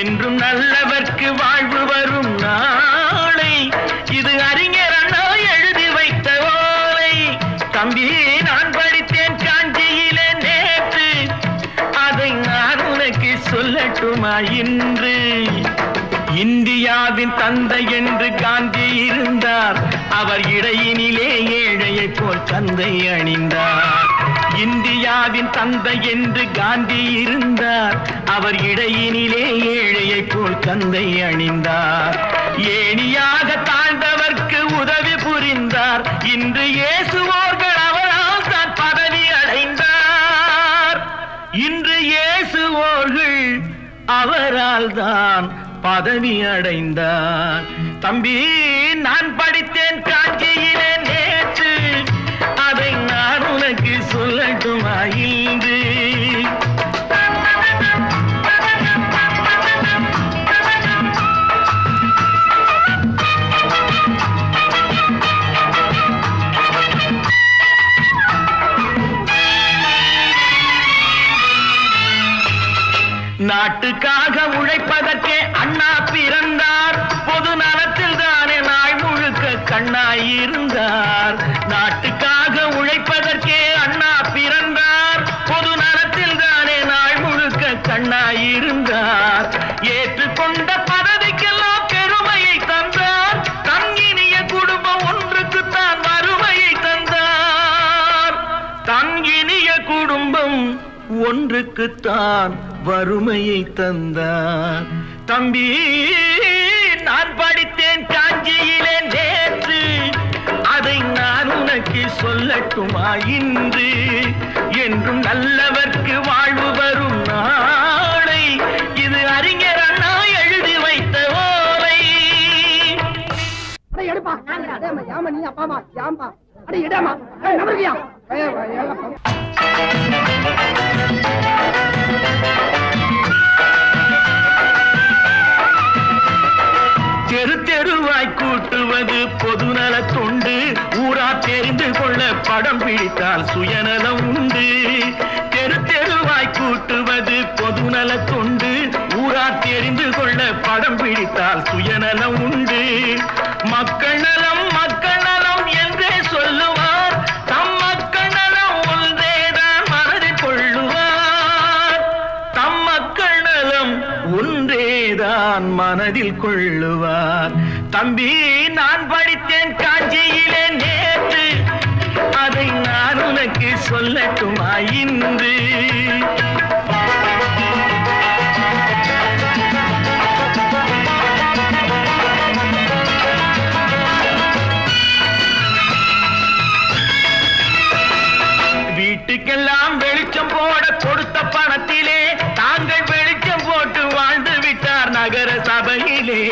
[SPEAKER 1] என்றும் நல்லவர்க்கு வாழ்வு வரும் நாளை, இது அறிஞர் அண்ணா எழுதி வைத்த ஓலை. தம்பி நான் படித்தேன் காஞ்சியிலே நேற்று, அதை நான் உனக்கு சொல்லட்டுமா இன்று? இந்தியாவின் தந்தை என்று காந்தி இருந்தார், அவர் இடையினிலே ஏழையை போல் தந்தை அணிந்தார். இந்தியாவின் தந்தை என்று காந்தி இருந்தார், அவர் இடையினிலே ஏழையை போல் தந்தை அணிந்தார். ஏணியாக தாழ்ந்தவர்க்கு உதவி புரிந்தார், இன்று இயேசுவோர்கள் அவரால் தான் பதவி அடைந்தார். இன்று இயேசுவோர்கள் அவரால் தான் பதவி அடைந்தார். தம்பி நான் படித்தேன் காஞ்சியிலே நேற்று, அதை நான் உனக்கு சொல்லட்டுமா இன்று? நாட்டுக்காக உழைப்பதற்கே அண்ணா பிறந்தார், பொது நலத்தில் தானே நாள் முழுக்க கண்ணாயிருந்தார். நாட்டுக்காக உழைப்பதற்கே அண்ணா பிறந்தார், பொது நலத்தில் தானே நாள் முழுக்க கண்ணாயிருந்தார். ஏற்றுக்கொண்ட பதவிக்கெல்லாம் பெருமையை தந்தார், தங்கினிய குடும்பம் ஒன்றுக்குத்தான் வறுமையை தந்தார். தங்கினிய குடும்பம் ஒன்றுக்குத்தான் வறுமையை தந்தார். தம்பி நான் படித்தேன் காஞ்சியிலே நேற்று, அதை நான் உனக்கு சொல்லட்டுமா இன்று? என்றும் நல்லவர்க்கு வாழ்வு வரும் நாளை, இது அறிஞர் அண்ணா எழுதி வைத்த ஓலை. தெரு தெருவாய் கூட்டுவது பொதுநல தொண்டு, ஊரா தெரிந்து கொள்ள படம் பிடித்தால் சுயநலம் உண்டு. தெரு தெருவாய் கூட்டுவது பொதுநல தொண்டு, ஊரா தெரிந்து கொள்ள படம் பிடித்தால் சுயநலம் உண்டு. மக்கள் நலம் மக்கள் நலம் என்றே சொல்லுவார், தம் மக்கள் நலம் ஒன்றேதான் மனதில் கொள்ளுவார். தம் மக்கள் நலம் ஒன்றேதான் மனதில் கொள்ளுவார். தம்பி நான் படித்தேன் காஞ்சியிலே நேற்று, அதை நான் உனக்கு சொல்லட்டுமா இன்று? வீட்டுக்கெல்லாம் வெளிச்சம் போட கொடுத்த பணத்திலே தாங்கள் வெளிச்சம் போட்டு வாழ்ந்து விட்டார் நகர சபையிலே.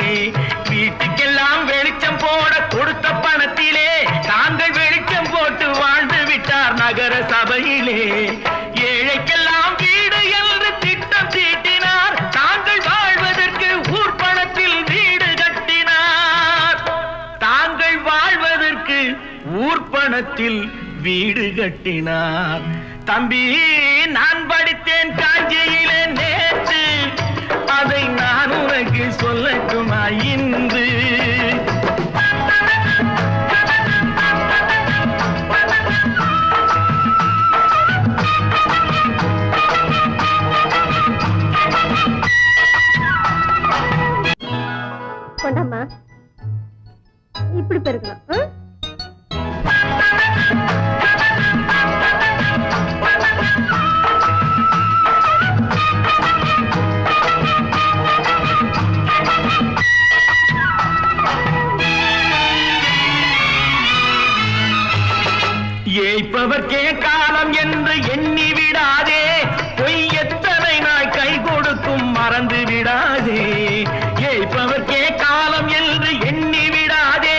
[SPEAKER 1] வீட்டுக்கெல்லாம் வெளிச்சம் போட கொடுத்த பணத்திலே தாங்கள் வெளிச்சம் போட்டு வாழ்ந்து விட்டார் நகர சபையிலே. ஏழைக்கெல்லாம் வீடு என்று திட்டம் தீட்டினார், தாங்கள் வாழ்வதற்கு ஊர் பணத்தில் வீடு கட்டினார். தாங்கள் வாழ்வதற்கு ஊர் பணத்தில் வீடு கட்டினார். தம்பி நான் படித்தேன் காஞ்சியிலே நேற்று, அதை நான் உனக்கு சொல்லட்டுமா இன்று?
[SPEAKER 2] இப்படி பெருக்கணும்.
[SPEAKER 1] ஏய்ப்பவர்க்கே காலம் என்று எண்ணி விடாதே, பொய் எத்தனை நாள் கை கொடுக்கும் மறந்து விடாதே. ஏய்ப்பவர்க்கே காலம் என்று எண்ணி விடாதே,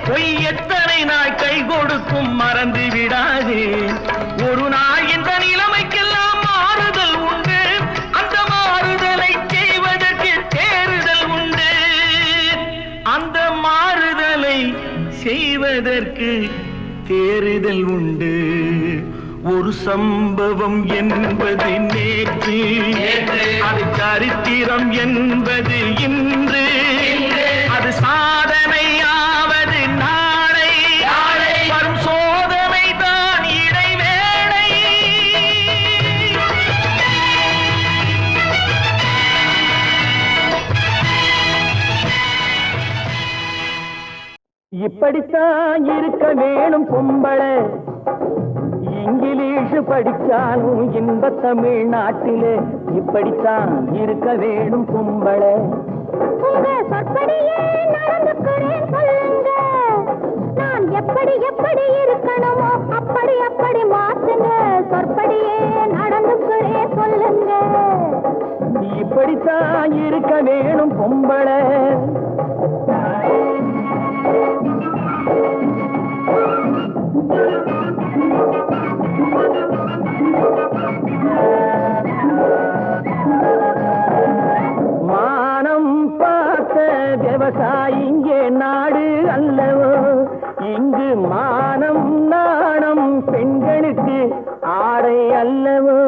[SPEAKER 1] பொய் எத்தனை நாள் கை கொடுக்கும் மறந்து விடாதே. ஒரு நாள் இந்த நிலைமைக்கெல்லாம் மாறுதல் உண்டு, அந்த மாறுதலை செய்வதற்கு தேறுதல் உண்டு. அந்த மாறுதலை செய்வதற்கு தேறுதல் உண்டு. ஒரு சம்பவம் என்பது நேற்று, அது சரித்திரம் என்பது இன்று, அது சாதனையாவது நாளை, வரும் சோதனை தான் இடைவேளை. இப்படித்தான் இருக்க வேணும் பொம்பளை, இங்கிலீஷ் படிச்சாலும் இன்ப தமிழ்நாட்டிலே இப்படித்தான் இருக்க வேணும் பொம்பளை.
[SPEAKER 2] உங்க சொற்படியே நடந்துக்கிறேன் சொல்லுங்க, நான் எப்படி எப்படி இருக்கணுமோ அப்படி அப்படி மாத்துங்க. சொற்படியே நடந்துக்கிறேன் சொல்லுங்க.
[SPEAKER 1] இப்படித்தான் இருக்க வேணும் பொம்பளை. மானம் பார்த்த விவசாயி இங்கே நாடு அல்லவோ, இங்கு மானம் நாணம் பெண்களுக்கு ஆடை அல்லவோ.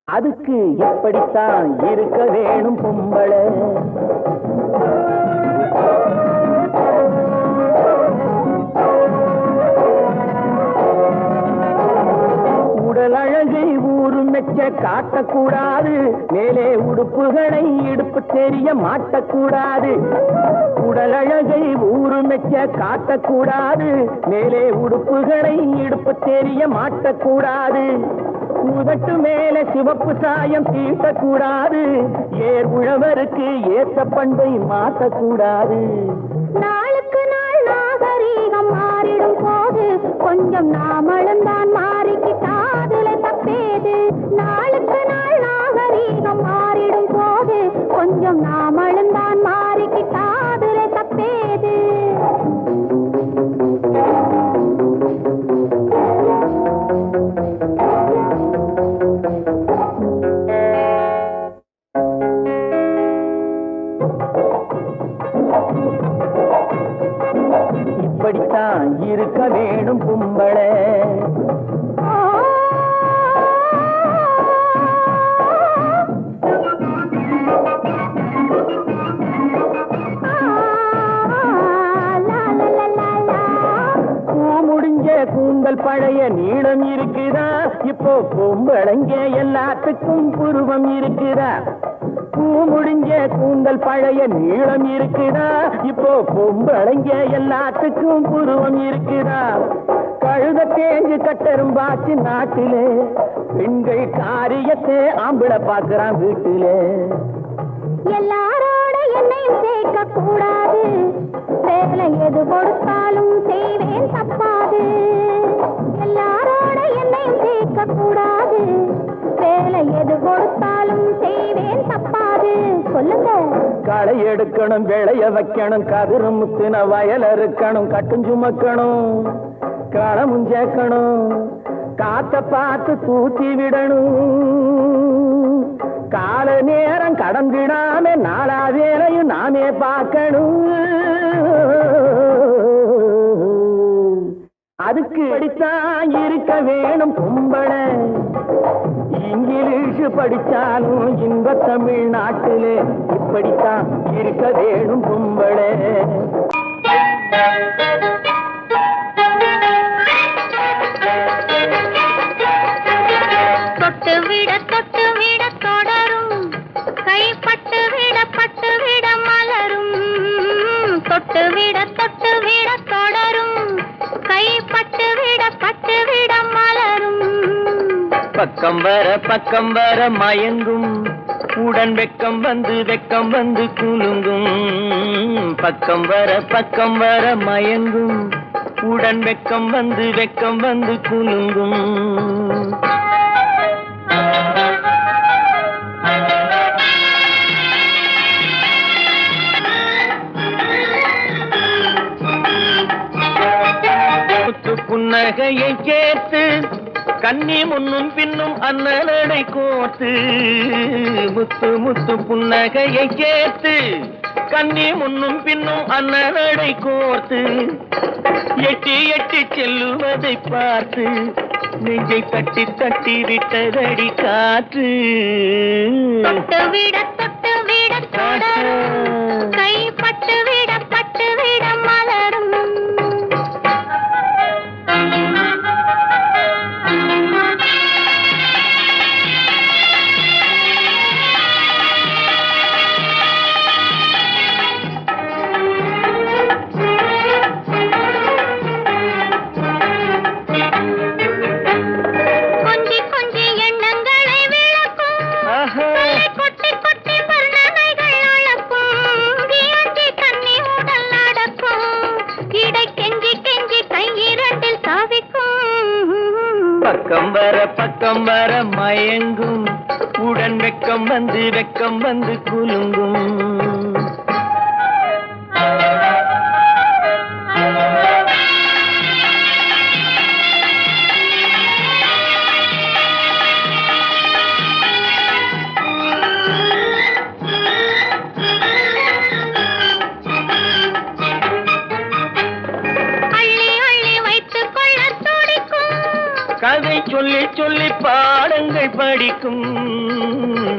[SPEAKER 1] அதுக்கு எப்படித்தான் இருக்க வேணும் பொம்பளை. உடல் அழகை ஊரு மெச்ச காட்டக்கூடாது, மேலே உடுப்புகளை இடுப்பு தெரிய மாட்டக்கூடாது. உடல் அழகை ஊரு மெச்ச காட்டக்கூடாது, மேலே உடுப்புகளை இடுப்பு தெரிய மாட்டக்கூடாது. உதட்டு மேல சிவப்பு சாயம் தீட்டக்கூடாது, ஏர் உழவருக்கு ஏற்ற பண்பை மாற்றக்கூடாது.
[SPEAKER 2] நாளுக்கு நாள் நாகரீகம் மாறிடும் போது கொஞ்சம் நாமளும் தான் மாறிக்கிட்டாதுல தப்பேது. நாளுக்கு நாள் நாகரீகம் மாறிடும் போது கொஞ்சம் நாமளும் தான் மாறிக்கிட்டாதுல தப்பேது.
[SPEAKER 1] இப்படித்தான் இருக்க வேணும் பொம்பளை. கூந்தல் பழைய நீளம் இருக்குதா, இப்போ பொம்பளைங்க எல்லாத்துக்கும் புருவம் இருக்குதா. பூ முடிஞ்ச கூந்தல் பழைய நீளம் இருக்குதா, இப்போ பொம்பளைங்க எல்லாத்துக்கும் புருவம் இருக்குதா. கழுத தேஞ்சு கட்டெரும்பாச்சு நாட்டிலே, பெண்கள் காரியத்தை ஆம்பளை பார்க்கிறான் வீட்டிலே.
[SPEAKER 2] எல்லாரோட என்னையும் சேர்க்க கூடாது, வேலை எது கொடுத்தாலும் செய்வேன் தப்பாது. எல்லாரோட என்னையும் சேர்க்க கூடாது, வேலை எது கொடுத்தாலும் செய்வேன் தப்பாது. சொல்லுங்க.
[SPEAKER 1] களை எடுக்கணும், விளைய வைக்கணும், கதிரு முத்தின வயல் இருக்கணும், கட்டும் சுமக்கணும், களமும் சேர்க்கணும், காத்த பார்த்து தூத்தி விடணும். கால நேரம் கடந்திடாம நாளா வேலையும் நாமே பார்க்கணும். அதுக்கு படித்தான் இருக்க வேணும் பொம்பளை. இங்கிலீஷ் படிச்சாலும் இன்ப தமிழ்நாட்டிலே இப்படித்தான் இருக்க வேணும் பொம்பளை.
[SPEAKER 2] தொட்டு விட தொடரும், கைப்பட்டு விட மலரும்.
[SPEAKER 1] பக்கம் வர மயங்கும் உடன் வெக்கம் வந்து குலுங்கும். பக்கம் வர மயங்கும் உடன் வெக்கம் வந்து குலுங்கும். புன்னகையை சேர்த்து கண்ணி முன்னும் பின்னும் அண்ணலடை கோர்த்து. முத்து புன்னகையை சேர்த்து கண்ணி முன்னும் பின்னும் அண்ணலடை கோர்த்து. எட்டி செல்லுவதை பார்த்து நெஞ்சை தட்டி விட்டதடி காற்று.
[SPEAKER 2] தொட்டு விட கை பட்டு விட மலரும். கொஞ்சி எண்ணங்களை விளக்கும். கொட்டி வர்ணனைகள் அளக்கும். கண்ணி உடல் நடக்கும். இடை கெஞ்சி கையிரண்டில் சாவிக்கும்.
[SPEAKER 1] பக்கம் வர மயங்கும் உடன் வெக்கம் வந்து குலுங்கும். கதை சொல்லி பாடங்கள் படிக்கும்.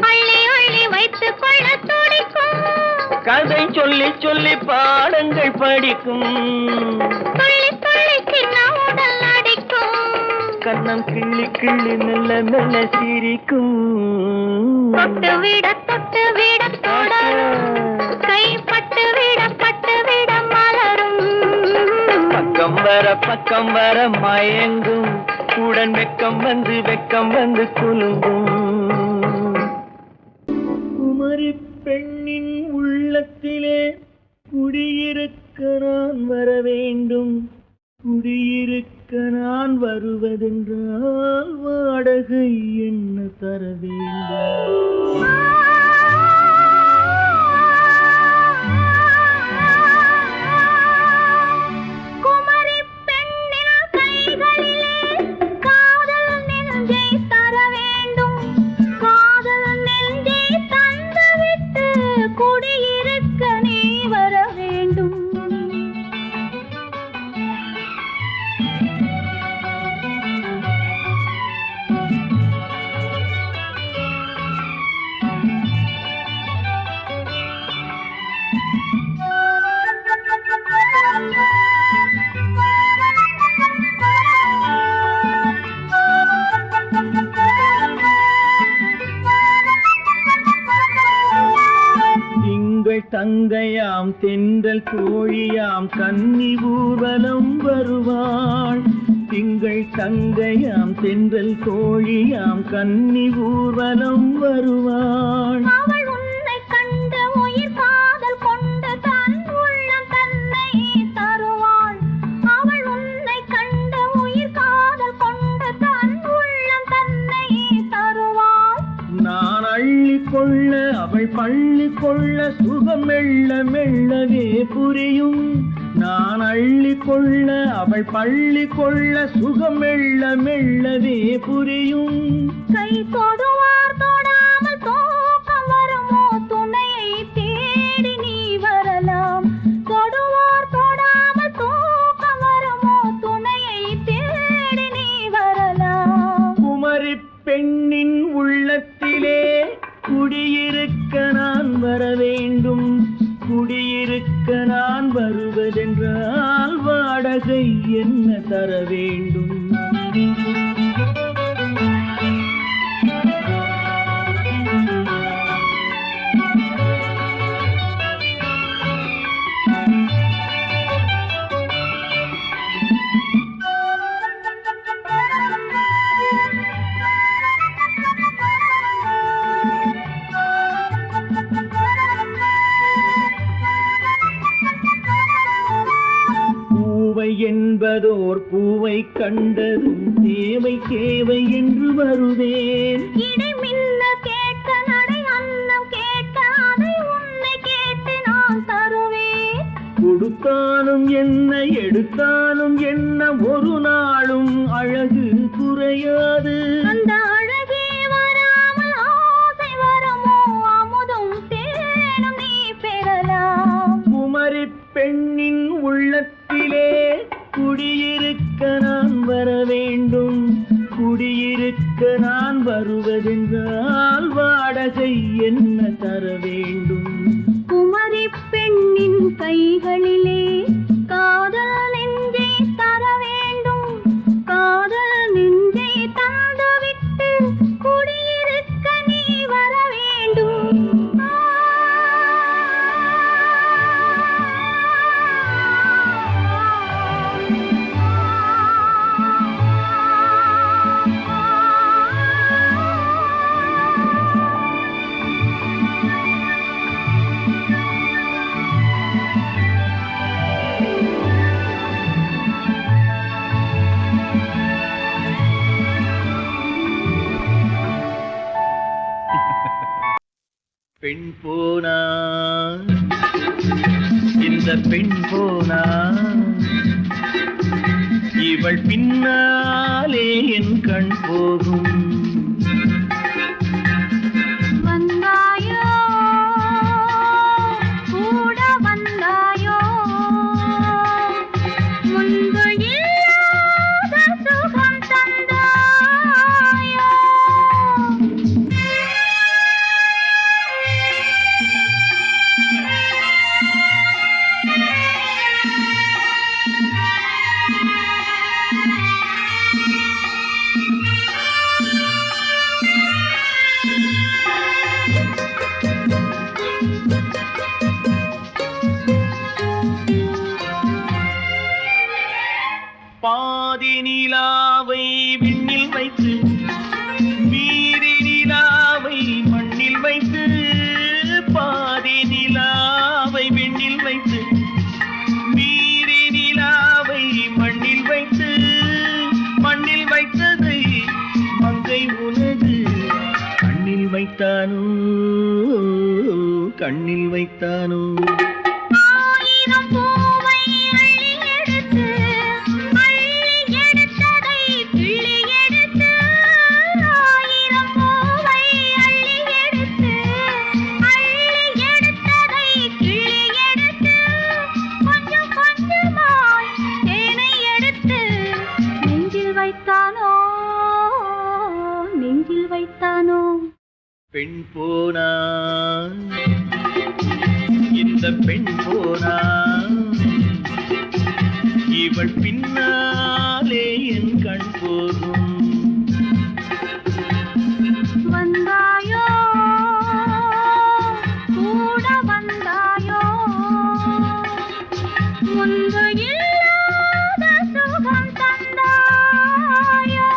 [SPEAKER 2] அள்ளி வைத்துக் கொள்ள துடிக்கும்.
[SPEAKER 1] கதை சொல்லி பாடங்கள் படிக்கும்.
[SPEAKER 2] துள்ளி சின்ன உடல் அடிக்கும்.
[SPEAKER 1] கண்ணம் கிள்ளி மெல்ல சிரிக்கும்.
[SPEAKER 2] தொட்டு விட தொடரும். கை பட்டு விட மலரும்.
[SPEAKER 1] பக்கம் வர மயங்கும் உடன் வெக்கம் வந்து குலுங்கும். குமரி பெண்ணின் உள்ளத்திலே குடியிருக்க நான் வர வேண்டும். குடியிருக்க நான் வருவதென்றால் வாடகை என்ன தர வேண்டும். தங்கையாம் தென்றல் தோழியாம் கன்னி ஊர்வலம் வருவாள். திங்கள் தங்கையாம் தென்றல் தோழியாம் கன்னி ஊர்வலம் வருவாள்.
[SPEAKER 2] அவள் உன்னை கண்டு உயிர் காதல் கொண்டு தன் உள்ளம் தன்னை தருவாள். அவள் உன்னை கண்டு உயிர் காதல் கொண்டு தன் உள்ளம் தன்னை தருவாள்.
[SPEAKER 1] நான் அள்ளி கொள்ள அவள் பள்ளி கொள்ள சுகம் மெல்லவே புரியும். நான் அள்ளி கொள்ள அவள் பள்ளி கொள்ள சுகம் மெல்லவே புரியும்.
[SPEAKER 2] கை தொடுவார் தொடாமல் தூக்கம் வருமோ துணையை தேடி நீ வரலாம். தொடுவார் தொடாமல் தூக்கம் வருமோ துணையை தேடி நீ வரலாம்.
[SPEAKER 1] குமரி பெண்ணின் உள்ளத்திலே குடியிருக்க நான் வர வேண்டும். குடியிருக்க நான் வருவதென்றால் வாடகை என்ன தர வேண்டும். என்பதோர் பூவை கண்டதும் தேவை தேவை என்று வருவேன்.
[SPEAKER 2] இடை மின்ன கேட்க நடை அன்னம் கேட்க அதை உன்னை கேட்டு நான் தருவேன்.
[SPEAKER 1] கொடுத்தாலும் என்ன எடுத்தாலும் என்ன ஒரு நாளும் அழகு குறையாது.
[SPEAKER 2] அந்த அழகே வராமல் ஆசை வரமோ அமுதும் தேனும் நீ பெறலாம்.
[SPEAKER 1] குமரி பெண்ணின் உள்ளத்திலே குடியிருக்க நான் வர வேண்டும். குடியிருக்க நான் வருவதென்றால் வாடகை என்ன தர வேண்டும்?
[SPEAKER 2] குமரி பெண்ணின் கைகளிலே காதல் நெஞ்சை தர வேண்டும். காதல் நெஞ்சை தந்துவிட்டு குடியிருக்க நீ வர வேண்டும்.
[SPEAKER 1] பெண் போனா இந்த பெண் போனா இவள் பின்னாலே என் கண் போகும்.
[SPEAKER 2] வந்தாயோ கூட வந்தாயோ முன்பு இல்லாத சுகம் தந்தாயோ.
[SPEAKER 1] பாதி நிலாவை விண்ணில் வைத்து மீதி நிலாவை மண்ணில் வைத்து. பாதி நிலாவை விண்ணில் வைத்து மீதி நிலாவை மண்ணில் வைத்து. மண்ணில் வைத்ததை மங்கை உனது கண்ணில் வைத்தானோ கண்ணில் வைத்தானோ.
[SPEAKER 2] ஆயிரம் பூவை அள்ளி எடுத்து அள்ளி எடுத்ததை கிள்ளி எடுத்து. ஆயிரம் பூவை அள்ளி எடுத்து அள்ளி எடுத்ததை கிள்ளி எடுத்து. கொஞ்சம் கொஞ்சமாய் தேனை எடுத்து நெஞ்சில் வைத்தானோ நெஞ்சில் வைத்தானோ.
[SPEAKER 1] பெண் போனா இந்த பெண் போனா இவள் பின்னாலே என் கண் போகும்.
[SPEAKER 2] வந்தாயோ கூட வந்தாயோ முன்பு இல்லாத சுகம் தந்தாயோ.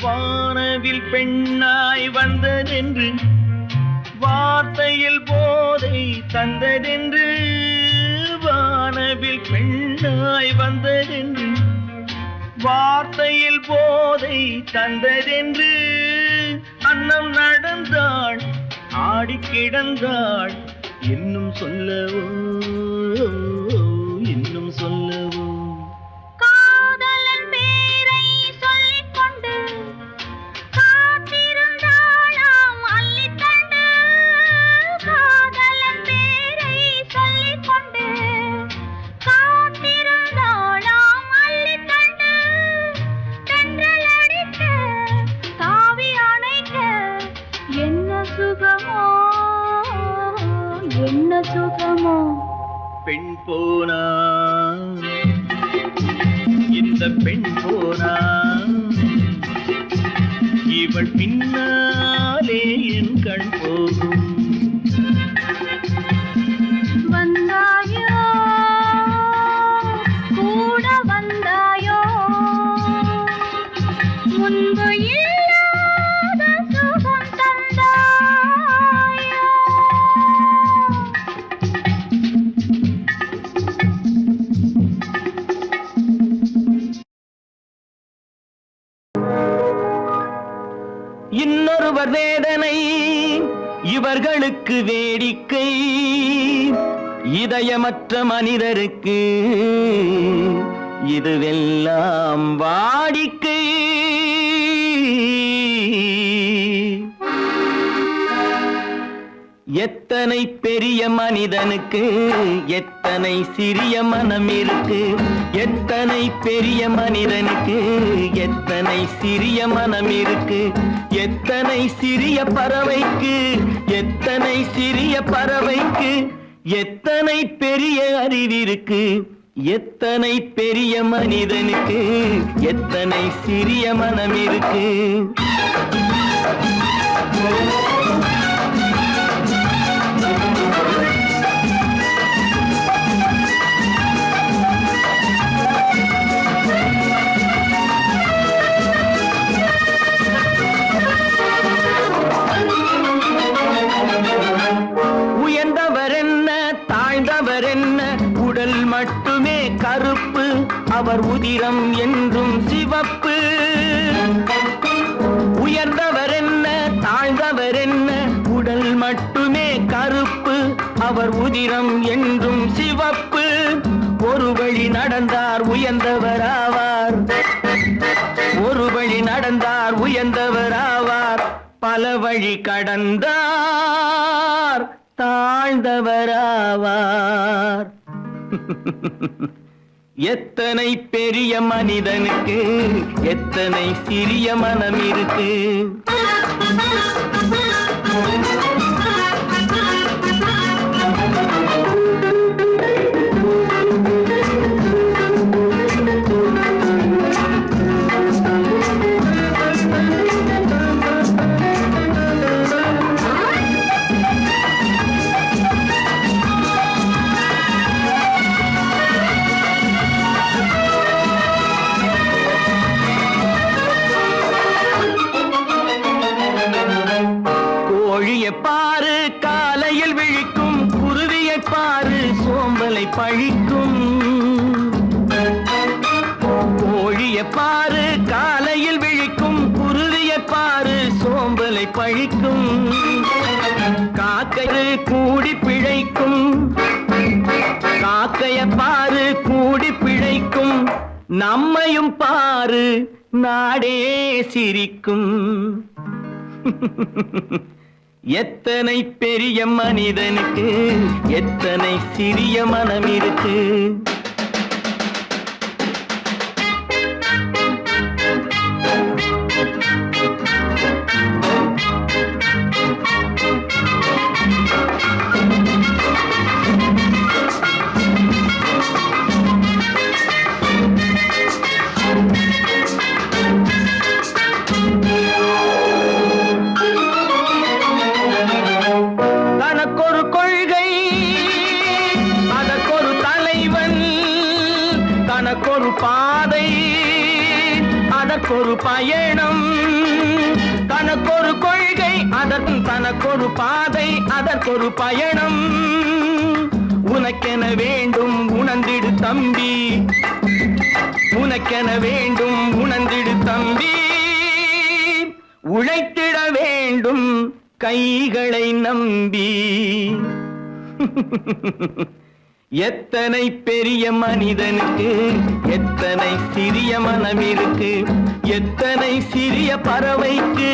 [SPEAKER 1] வானவில் பெண்ணாய் வந்ததென்று வார்த்தையில் போதை தந்ததென்று. வானவில் பெண்ணாய் வந்ததென்று வார்த்தையில் போதை தந்ததென்று. அன்னம் நடந்தாள் ஆடி கிடந்தாள் இன்னும் சொல்லவோ இன்னும் சொல்லவோ.
[SPEAKER 2] காதலன் பேரை சொல்லிக் கொண்டு காத்திருந்தாளாம் அள்ளித்தண்டு. காதலன் பேரை சொல்லிக் கொண்டு காத்திருந்தாளாம் அள்ளித்தண்டு. தென்றல் அடிக்க தாவி அணைக்க என்ன சுகமோ என்ன சுகமோ.
[SPEAKER 1] பெண் போனா இந்த பெண் போனா இவள் பின்னாலே என் கண் போகும். வேதனை இவர்களுக்கு வேடிக்கை, இதயமற்ற மனிதருக்கு இதுவெல்லாம் வாடிக்கை. எத்தனை பெரிய மனிதனுக்கு எத்தனை சிறிய மனம் இருக்கு, எத்தனை பெரிய மனிதனுக்கு எத்தனை சிறிய மனம் இருக்கு, எத்தனை சிறிய பறவைக்கு எத்தனை சிறிய பறவைக்கு எத்தனை பெரிய அறிவிருக்கு, எத்தனை பெரிய மனிதனுக்கு எத்தனை சிறிய மனம் இருக்கு. உடல் மட்டுமே கருப்பு, அவர் உதிரம் என்றும் சிவப்பு. உயர்ந்தவர் என்ன தாழ்ந்தவர் என்ன, உடல் மட்டுமே கருப்பு, அவர் உதிரம் என்றும் சிவப்பு. ஒரு வழி நடந்தார் உயர்ந்தவர் ஆவார், ஒரு வழி நடந்தார் உயர்ந்தவர் ஆவார், பல வழி கடந்தார் தாழ்ந்தவராவார். எத்தனை பெரிய மனிதனுக்கு எத்தனை சிறிய மனம் இருக்கு. பாரு காலையில் விழிக்கும், குருவியை பாரு சோம்பலை பழிக்கும். கோழியை பாரு காலையில் விழிக்கும், குருவியை பாரு சோம்பலை பழிக்கும். காக்கை கூடி பிழைக்கும், காக்கைய பாரு கூடி பிழைக்கும். நம்மையும் பாரு நாடே சிரிக்கும். எத்தனை பெரிய மனிதனுக்கு எத்தனை சிறிய மனம் இருக்கு. தனக்கொரு பாதை அதற்கொரு பயணம், தனக்கொரு கொள்கை அதற்கு தனக்கொரு பாதை அதற்கொரு பயணம். உனக்கென வேண்டும் உணர்ந்திடு தம்பி, உனக்கென வேண்டும் உணர்ந்திடு தம்பி. உழைத்திட வேண்டும் கைகளை நம்பி. எத்தனை பெரிய மனிதனுக்கு எத்தனை சிறிய மனம் இருக்கு, எத்தனை சிறிய பறவைக்கு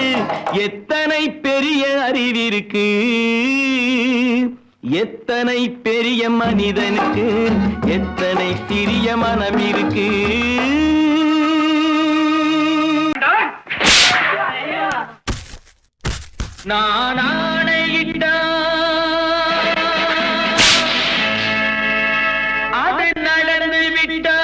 [SPEAKER 1] எத்தனை பெரிய அறிவிருக்கு. எத்தனை பெரிய மனிதனுக்கு எத்தனை சிறிய மனம் இருக்கு. நான் ஆணையிட்டான் அது நடந்து விட்டான்,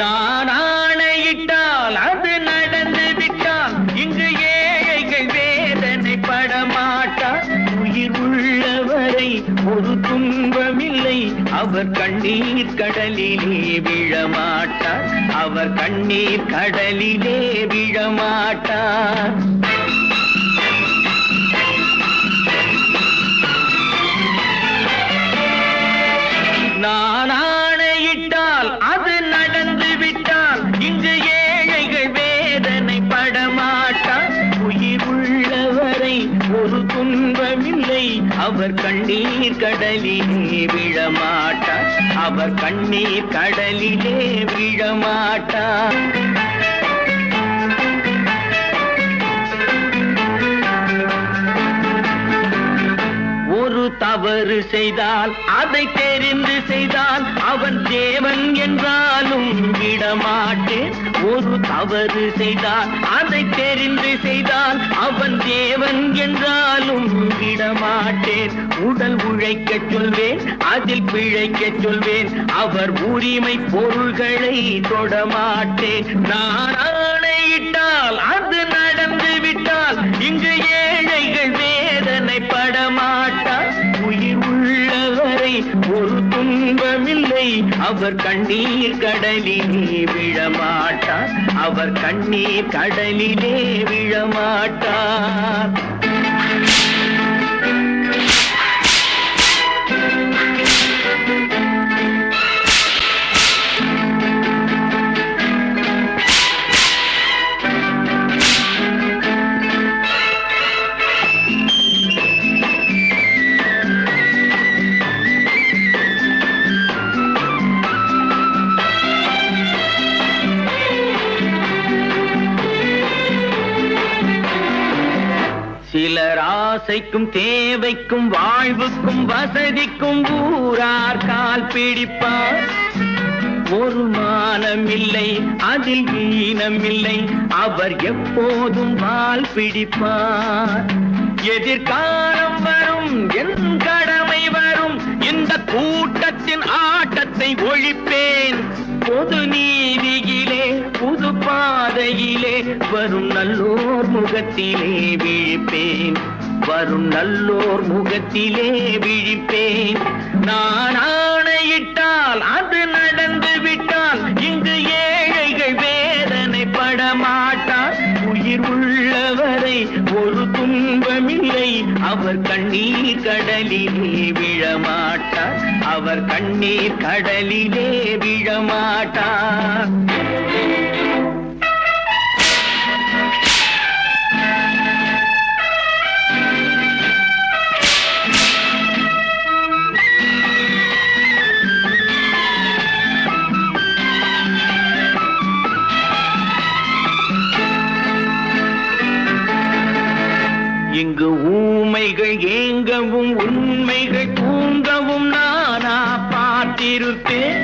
[SPEAKER 1] நான் ஆணையிட்டால் அது நடந்து விட்டால். இங்கு ஏழைகள் வேதனை படமாட்டார், உயிர் உள்ளவரை ஒரு துன்பமில்லை. அவர் கண்ணீர் கடலிலே விழமாட்டார், அவர் கண்ணீர் கடலிலே விழமாட்டார். நான் ஆணையிட்டால் அது நடந்து விட்டால். இங்கு ஏழைகள் வேதனை அவர் கண்ணீர் கடலிலே விழமாட்டார். அவர் கண்ணீர் கடலிலே விழமாட்டார். ஒரு தவறு செய்தால் அதை தெரிந்து செய்தால் அவன் தேவன் என்றாலும் விடமாட்டேன். ஒரு தவறு செய்தால் அதை தெரிந்து செய்தால் அவன் தேவன் என்றாலும் விடமாட்டேன். உடல் உழைக்கச் சொல்வேன், அதில் பிழைக்கச் சொல்வேன், அவர் உரிமை பொருள்களை தொடமாட்டேன். நான் ஆணையிட்டால் அது நடந்து விட்டால் இங்கு ஏழைகள் வேதனை படமாட்டார். உயிர் உள்ளவரை ஒரு துன்பமில்லை, அவர் கண்ணீர் கடலிலே விழமாட்டார். அவர் கண்ணீர் கடலிலே விழமாட்டார். சிலர் ஆசைக்கும் தேவைக்கும் வாழ்வுக்கும் வசதிக்கும் ஊரார் கால் பிடிப்பார். ஒரு மானமில்லை, அதில் ஈனமில்லை, அவர் எப்போதும் வால் பிடிப்பார். எதிர்காலம் வரும், என் கடமை வரும், இந்த கூட்டத்தின் ஆட்டத்தை ஒழிப்பேன். பொது நீதியிலே புது பாதையிலே வரும் நல்லோர் முகத்திலே விழிப்பேன். வரும் நல்லோர் முகத்திலே விழிப்பேன். நான் ஆணையிட்டால் அது நடந்து விட்டால் இங்கு ஏழைகள் வேதனை படமாட்டார். உயிர் உள்ளவரை ஒரு துன்பமில்லை, அவர் கண்ணீர் கடலிலே விழமாட்டார். அவர் கண்ணீர் கடலிலே விழமாட்டார். இங்கு ஊமைகள் ஏங்கவும் உண்மைகள் தூங்கவும் நானா பார்த்திருப்பேன்.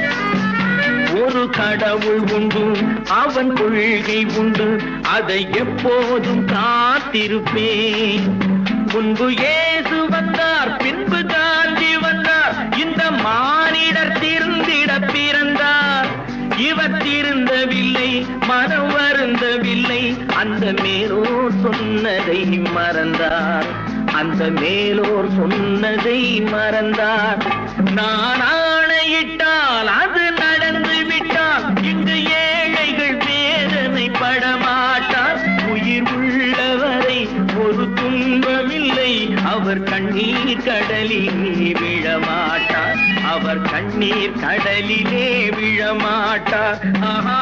[SPEAKER 1] ஒரு கடவுள் உண்டு, அவன் கொள்கை உண்டு, அதை எப்போதும் காத்திருப்பேன். முன்பு இயேசு வந்தார், பின்பு காந்தி வந்தார், இந்த மானிடர் திருந்திட பிறந்தார். இவர் திருந்தவில்லை, மனம் வருந்தவில்லை, அந்த மேலோர் சொன்னதை மறந்தார். அந்த மேலோர் சொன்னதை மறந்தார். நான் ஆணையிட்டால் அது நடந்து விட்டால் இங்கு ஏழைகள் வேதனை படமாட்டார். உயிர் உள்ளவரை ஒரு துன்பமில்லை, அவர் கண்ணீர் கடலிலே விழமாட்டார். அவர் கண்ணீர் கடலிலே விழமாட்டார். ஆஹா.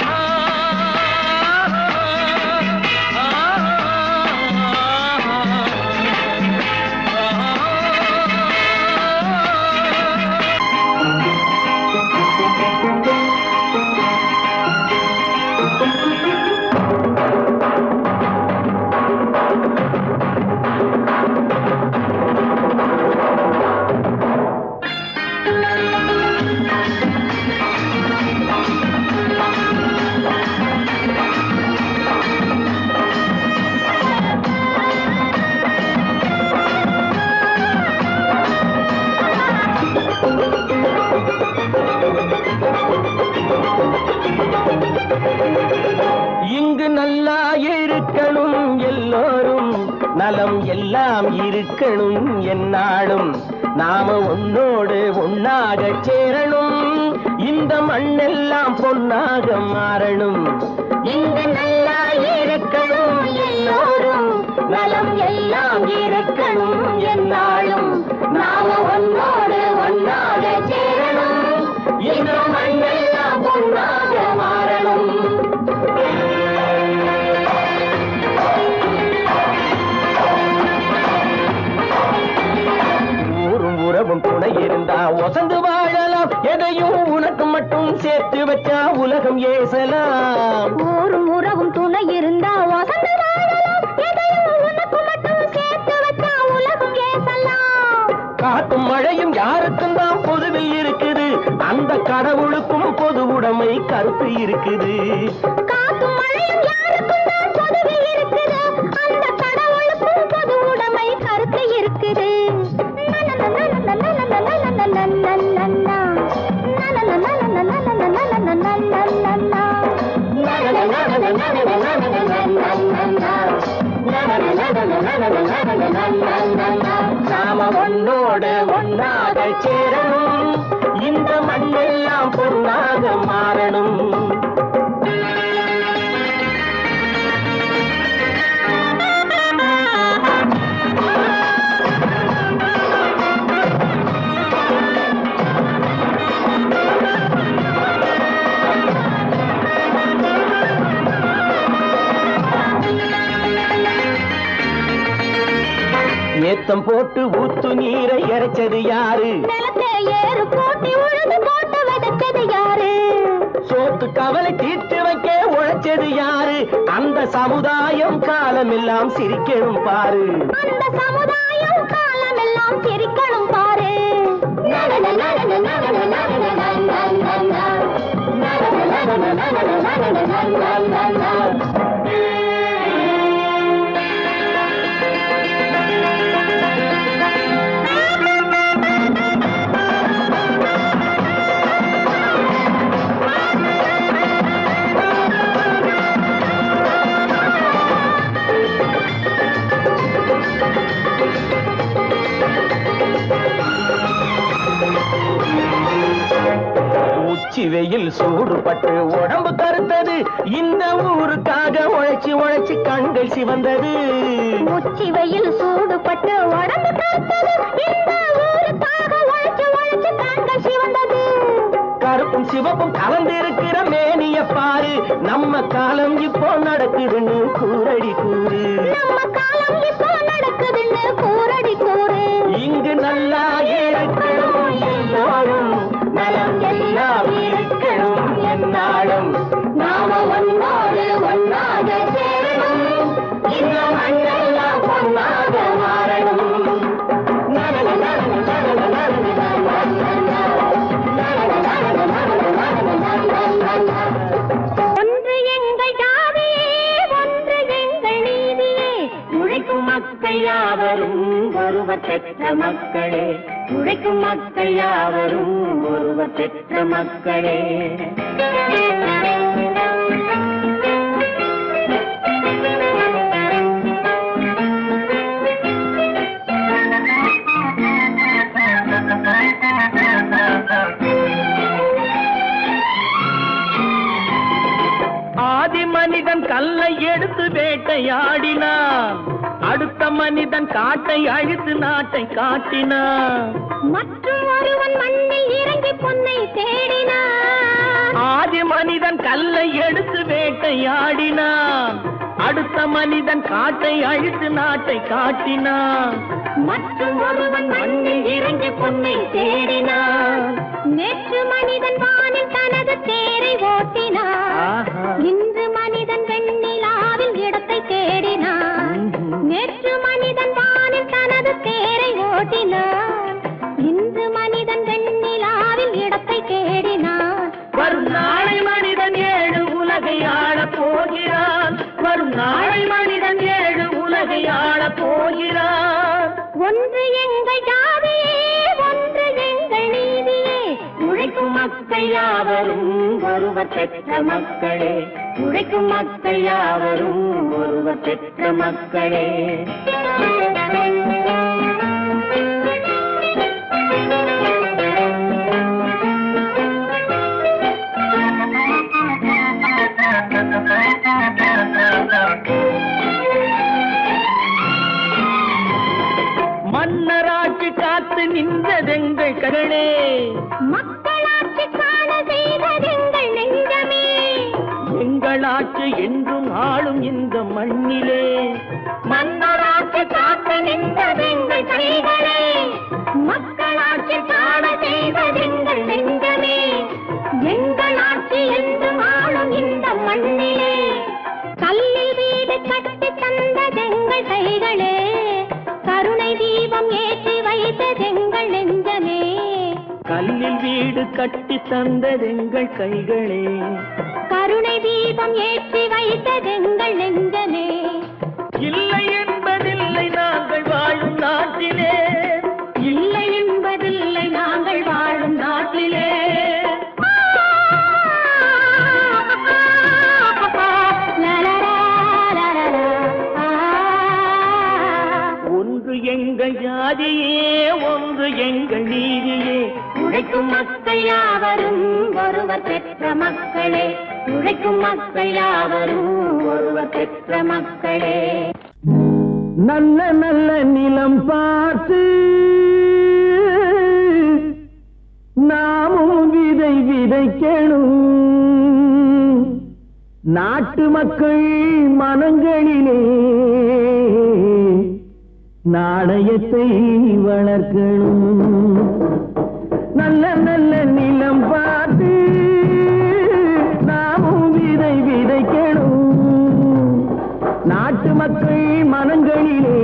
[SPEAKER 1] இங்கு நல்லா இருக்கணும் எல்லோரும், நலம் எல்லாம் இருக்கணும் என்னாலும். நாம ஒன்னோடு ஒன்னாக சேரணும், இந்த மண்ணெல்லாம் பொன்னாக மாறணும். இங்கு நல்லா இருக்கணும் எல்லோரும், நலம் எல்லாம் இருக்கணும் என்னாலும். நாம ஒன்னோடு ஒன்னாக சேரணும், இந்த மண்ணெல்லாம் பொன்னாக மாறணும். மட்டும் சேர்த்து வச்சா உலகம் ஏசலாம்.
[SPEAKER 2] ஊரும் உறவும் துணை இருந்தா வசந்த வாழலாம். எதையும் உனக்கு மட்டும் சேர்த்து வச்சா உலகம் ஏசலாம்.
[SPEAKER 1] காத்தும் மழையும் யாருக்கும் தான் பொதுவில் இருக்குது. அந்த கடவுளுக்கும் பொது உடைமை கருத்து இருக்குது.
[SPEAKER 2] காத்தும் மழையும் யாருக்கும் தான் பொதுவில் இருக்குது. அந்த கடவுளுக்கும் பொது உடைமை கருத்து இருக்குது.
[SPEAKER 1] நாம ஒன்னோடு ஒன்னாக சேரணும். இந்த மண்ணெல்லாம் பொன்னாக மாறணும். ஏத்தம் போட்டு ஊத்து நீரை இறைச்சது யாரு?
[SPEAKER 2] நிலத்தை ஏறு போட்டி உழுது போட்டு விதைச்சது யாரு?
[SPEAKER 1] சோத்து கவலை தீர்த்து வைக்க உழைச்சது யாரு? அந்த சமுதாயம் காலமெல்லாம் சிரிக்கணும் பாரு.
[SPEAKER 2] அந்த சமுதாயம் காலமெல்லாம் சிரிக்கணும் பாரு.
[SPEAKER 1] உச்சி வெயில் சூடுபட்டு உடம்பு கருத்தது. இந்த ஊருக்காக உழைச்சி உழைச்சி கண்கள் சிவந்தது.
[SPEAKER 2] உச்சி வெயில் சூடுபட்டு உடம்பு கருத்தது. இந்த ஊருக்காக உழைச்சி உழைச்சி கண்கள் சிவந்தது.
[SPEAKER 1] கருப்பும் சிவப்பும் கலந்திருக்கிற மேனிய பாரு. நம்ம காலம் இப்போ நடக்குதுன்னு கூரடி கூறு.
[SPEAKER 2] நம்ம காலம் இப்போ நடக்குதுன்னு கூரடி கூறு.
[SPEAKER 1] இங்கு நல்லா இருக்கணும் எல்லாரும். நலம் எல்லாம் இருக்கணும் என்னாலும். நாம ஒன்னோடு ஒன்னாக சேரணும். இந்த மண்ணெல்லாம் பொன்னாக மாறணும்.
[SPEAKER 2] ஒன்று எங்கள் ஜாதியே, ஒன்று எங்கள் நீதியே.
[SPEAKER 1] உழைக்கும் மக்கள் யாவரும் ஒருவர் பெற்ற மக்களே. உழைக்கும் மக்கள் யாவரும் ஒருவர் பெற்ற மக்களே. ஆதி மனிதன் கல்லை எடுத்து வேட்டையாடினான். அடுத்த மனிதன் காட்டை அழித்து நாட்டை காட்டினான்.
[SPEAKER 2] மற்றும் ஒருவன் மண்ணில் இறங்கி பொன்னை தேடினான்.
[SPEAKER 1] ஆதி மனிதன் கல்லை எடுத்து வேட்டையாடினான். அடுத்த மனிதன் காட்டை அழித்து நாட்டை காட்டினான்.
[SPEAKER 2] மற்றும் ஒருவன் மண்ணில் இறங்கி பொன்னை தேடினான். நேற்று மனிதன் வானில் தனது தேரை ஓட்டினான். இன்று மனிதன் வெண்ணிலாவில் இடத்தை தேடினான். நேற்று மனிதன் வானில் தனது தேரை ஓட்டினான். இன்று மனிதன் வெண்ணிலாவில் இடத்தை தேடினான்.
[SPEAKER 1] வரும் நாளை மனிதன் 7 உலகை ஆளப் போகிறான். வரும் நாளை மனிதன் 7 உலகை ஆளப் போகிறான்.
[SPEAKER 2] ஒன்று எங்கள் ஜாதியே, ஒன்று எங்கள் நீதியே.
[SPEAKER 1] உழைக்கும் மக்கள் யாவரும் ஒருவர் பெற்ற மக்களே. உழைக்கும் மக்கள் யாவரும் ஒருவர் பெற்ற மக்களே. மன்னராட்சி காத்து நின்றதெங்கள் கருணே.
[SPEAKER 2] மக்களாட்சி காண செய்ததெங்கள் நெஞ்சமே.
[SPEAKER 1] எங்களாட்சி என்றும் ஆளும் இந்த மண்ணிலே.
[SPEAKER 2] மன்னராட்சி காத்து நின்றதெங்கள் கைகளே. மக்களாட்சி காண செய்ததெங்கள் நெஞ்சமே. கைகளே கருணை தீபம் ஏற்றி வைத்ததெங்கள் நெஞ்சமே
[SPEAKER 1] கல்லில் வீடு கட்டி தந்ததெங்கள் கைகளே
[SPEAKER 2] கருணை தீபம் ஏற்றி வைத்ததெங்கள் நெஞ்சமே
[SPEAKER 1] இல்லை என்பதில்லை நாங்கள் வாழும் நாட்டிலே
[SPEAKER 2] இல்லை என்பதில்லை நாங்கள் வாழும் நாட்டிலே
[SPEAKER 1] ஒன்று எங்கள் ஜாதியே ஒன்று எங்கள் நீதியே
[SPEAKER 2] உழைக்கும் மக்கள் யாவரும் ஒருவர் பெற்ற மக்களே உழைக்கும் மக்கள் யாவரும் ஒருவர் பெற்ற மக்களே
[SPEAKER 1] நல்ல நல்ல நிலம் பார்த்து நாமும் விதை விதைக்கணும் நாட்டு மக்கள் மனங்களிலே நாணயத்தை வளர்க்கணும் நல்ல நல்ல நிலம் பார்த்து நாமும் விதை விதைக்கணும் நாட்டு மக்கள் மனங்களிலே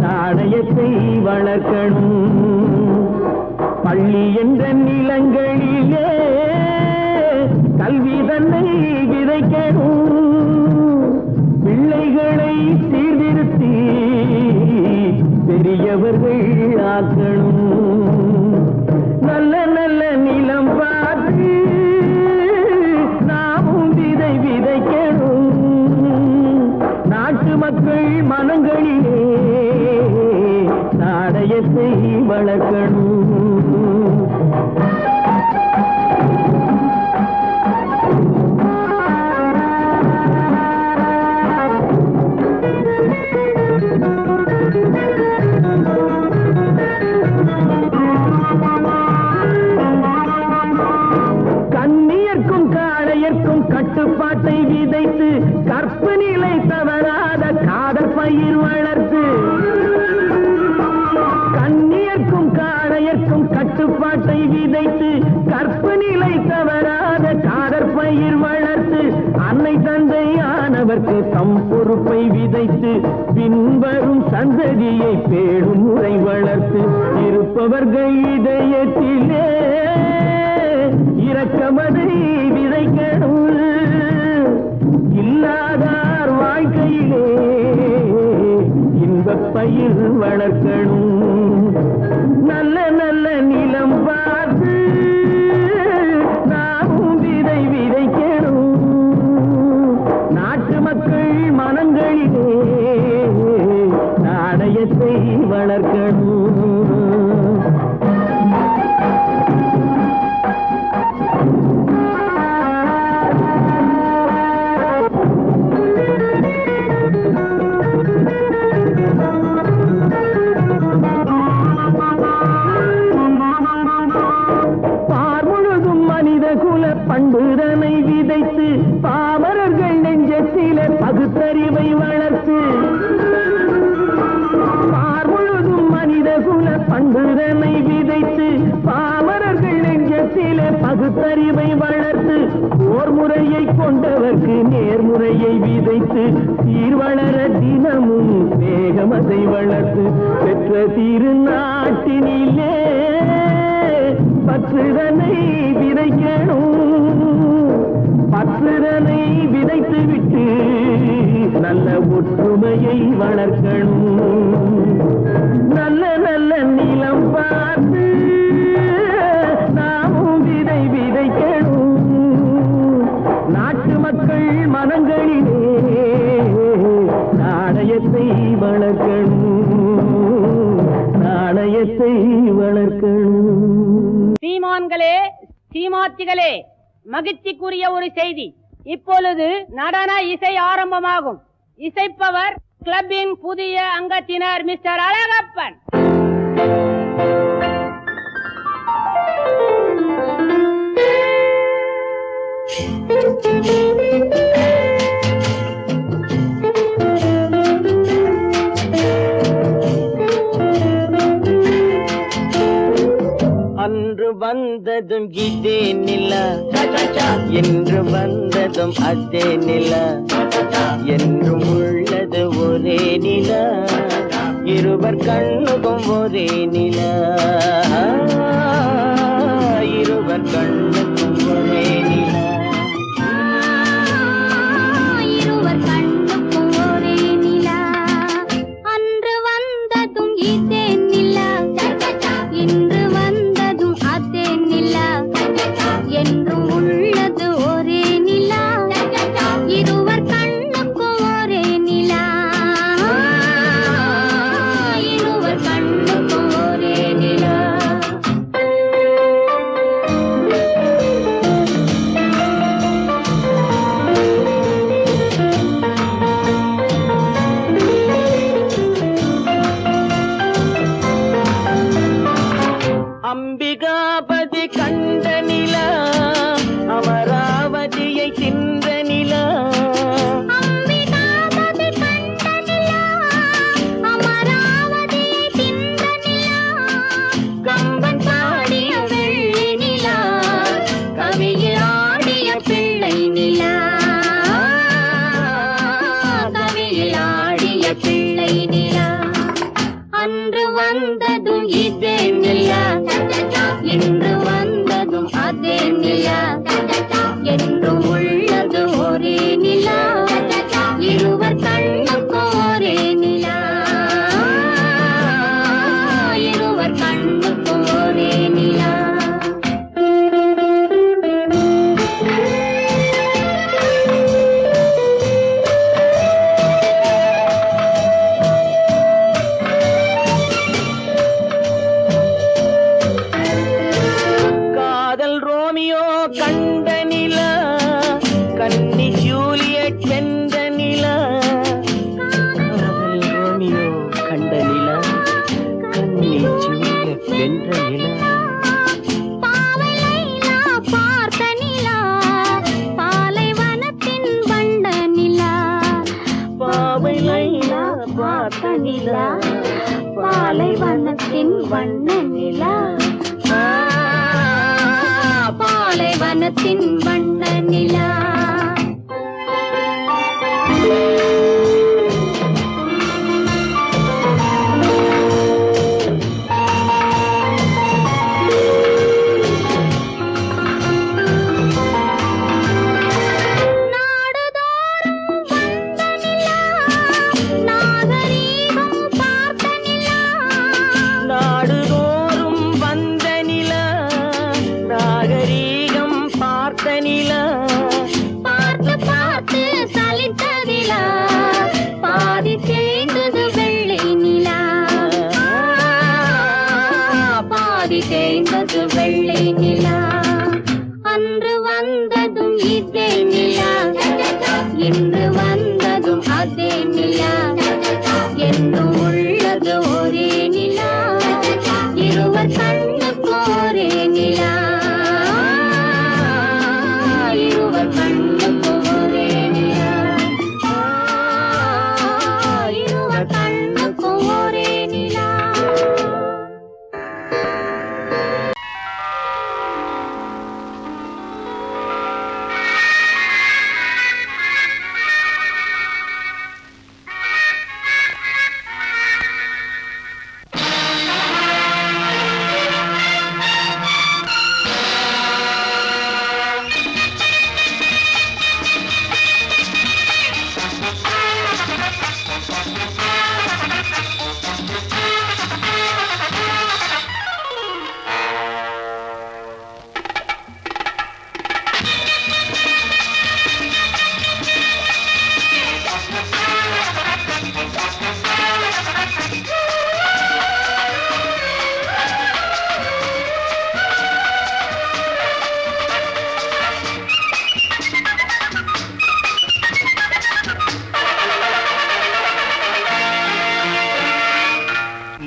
[SPEAKER 1] நாணயத்தை வளர்க்கணும் பள்ளி என்ற நிலங்களிலே கல்வி தன்னை விதைக்கணும் பிள்ளைகளை சீர்திருத்தி பெரியவர்கள் ஆக்கணும் நல்ல நல்ல நிலம் பார்த்து நாமும் விதை விதைக்கணும் நாட்டு மக்கள் மனங்களிலே நாணயத்தை வளர்க்கணும் கண்ணியர்க்கும் காளையர்க்கும் கட்டுப்பாட்டை விதைத்து கற்பு நிலை தவறாத காதல் பயிர் வளர்த்து கண்ணியர்க்கும் காளையர்க்கும் கட்டுப்பாட்டை விதைத்து கற்பு நிலை தவறாத காதல் பயிர் வளர்த்து அன்னை தந்தையானவர்க்கு தம் பொறுப்பை விதைத்து பின்வரும் சந்ததியை பேடும் முறை வளர்த்து இருப்பவர்கள் இதயத்திலே இரக்கமதை விதைக்கணும் இல்லாதார் வாழ்க்கையிலே இன்பப் பயிர் வளர்க்கணும் நல்ல நல்ல நிலம் பார்த்து நாமும் விதை விதைக்கணும் நாட்டு மக்கள் மனங்களிலே நாணயத்தை வளர்க்கணும் பண்புதனை விதைத்து பாமரர்கள் நெஞ்சத்திலே பகுத்தறிவை வளர்த்து பார் முழுதும் மனித குல பண்புதனை விதைத்து பாமரர்கள் நெஞ்சத்திலே பகுத்தறிவை வளர்த்து ஓர் முறையை கொண்டவர்க்கு நேர்முறையை விதைத்து சீர்வளர தினமும் வேகமதை வளர்த்து பெற்ற திருநாட்டினிலே பற்றுதனை விதைக்கணும் பற்றுதனை விதைத்து விட்டு நல்ல ஒற்றுமையை வளர்க்கணும் நல்ல நல்ல நிலம் பார்த்து நாமும் விதை விதைக்கணும் நாட்டு மக்கள் மனங்களிலே நாணயத்தை வளர்க்கணும் நாணயத்தை வளர்க்கணும்
[SPEAKER 3] சீமான்களே சீமாத்திகளே மகிழ்ச்சிக்குரிய ஒரு செய்தி இப்பொழுது நடன இசை ஆரம்பமாகும் இசைப்பவர் கிளப்பின் புதிய அங்கத்தினர் மிஸ்டர் அழகப்பன்
[SPEAKER 1] அன்று வந்ததும் இதே நிலா என்று வந்ததும் அதே நிலா என்றும் உள்ளது ஒரே இருவர் கண்ணுக்கும் ஒரே நிலா, இருவர் கண்ணுக்கும் ஒரே நிலா.
[SPEAKER 2] இருவர் கண்ணுக்கும் ஒரே நிலா. அன்று வந்ததும் இதே நிலா, இன்று வந்ததும் அதே நிலா, என்றும் உள்ளது ஒரே நிலா. இருவர் கண்ணுக்கும் ஒரே நிலா, இருவர் கண்ணுக்கும் ஒரே நிலா.
[SPEAKER 1] அம்பிகாபதி கண்ட நிலா, அமராவதியை தின்ற நிலா.
[SPEAKER 2] அம்பிகாபதி கண்ட நிலா, அமராவதியை தின்ற நிலா. கம்பன் பாடிய வெள்ளி நிலா, கவியில் ஆடிய பிள்ளை நிலா, கவியில் ஆடிய பிள்ளை நிலா. அன்று வந்ததும் இதே நிலா, இன்று வந்ததும் அதே நிலா, என்றும் உள்ளது ஒரே நிலா. இருவர் கண்ணுக்கும் ஒரே நிலா, இருவர் கண்ணுக்கும் ஒரே நிலா.
[SPEAKER 1] காதல் ரோமியோ கண்ட நிலா, கன்னி ஜூலியட் வென்ற நிலா. காதல் ரோமியோ கண்ட நிலா, கன்னி ஜூலியட் வென்ற நிலா.
[SPEAKER 2] பாவை லைலா பார்த்த நிலா, பாலைவனத்தின் வண்ண நிலா.
[SPEAKER 1] பாவை லைலா பார்த்த நிலா,
[SPEAKER 2] பாலைவனத்தின் வண்ண நிலா, பாலைவனத்தின் வண்ண நிலா. நாடுதோறும் வந்த நிலா, நாகரீகம் பார்த்த நிலா.
[SPEAKER 1] நாடுதோறும் வந்த நிலா, நாகரீகம் பார்த்த நிலா.
[SPEAKER 2] பார்த்து பார்த்து சலித்ததிலா, பாதி தேய்ந்தது வெள்ளை நிலா, பாதி தேய்ந்தது வெள்ளை நிலா. அன்று வந்ததும் இதே நிலா, இன்று வந்ததும் அதே நிலா, என்றும் உள்ளது ஒரே நிலா. இருவர் கண்ணுக்கும் ஒரே நிலா, இருவர் கண்ணுக்கும் ஒரே நிலா, இருவர் கண்ணுக்கும் ஒரே நிலா.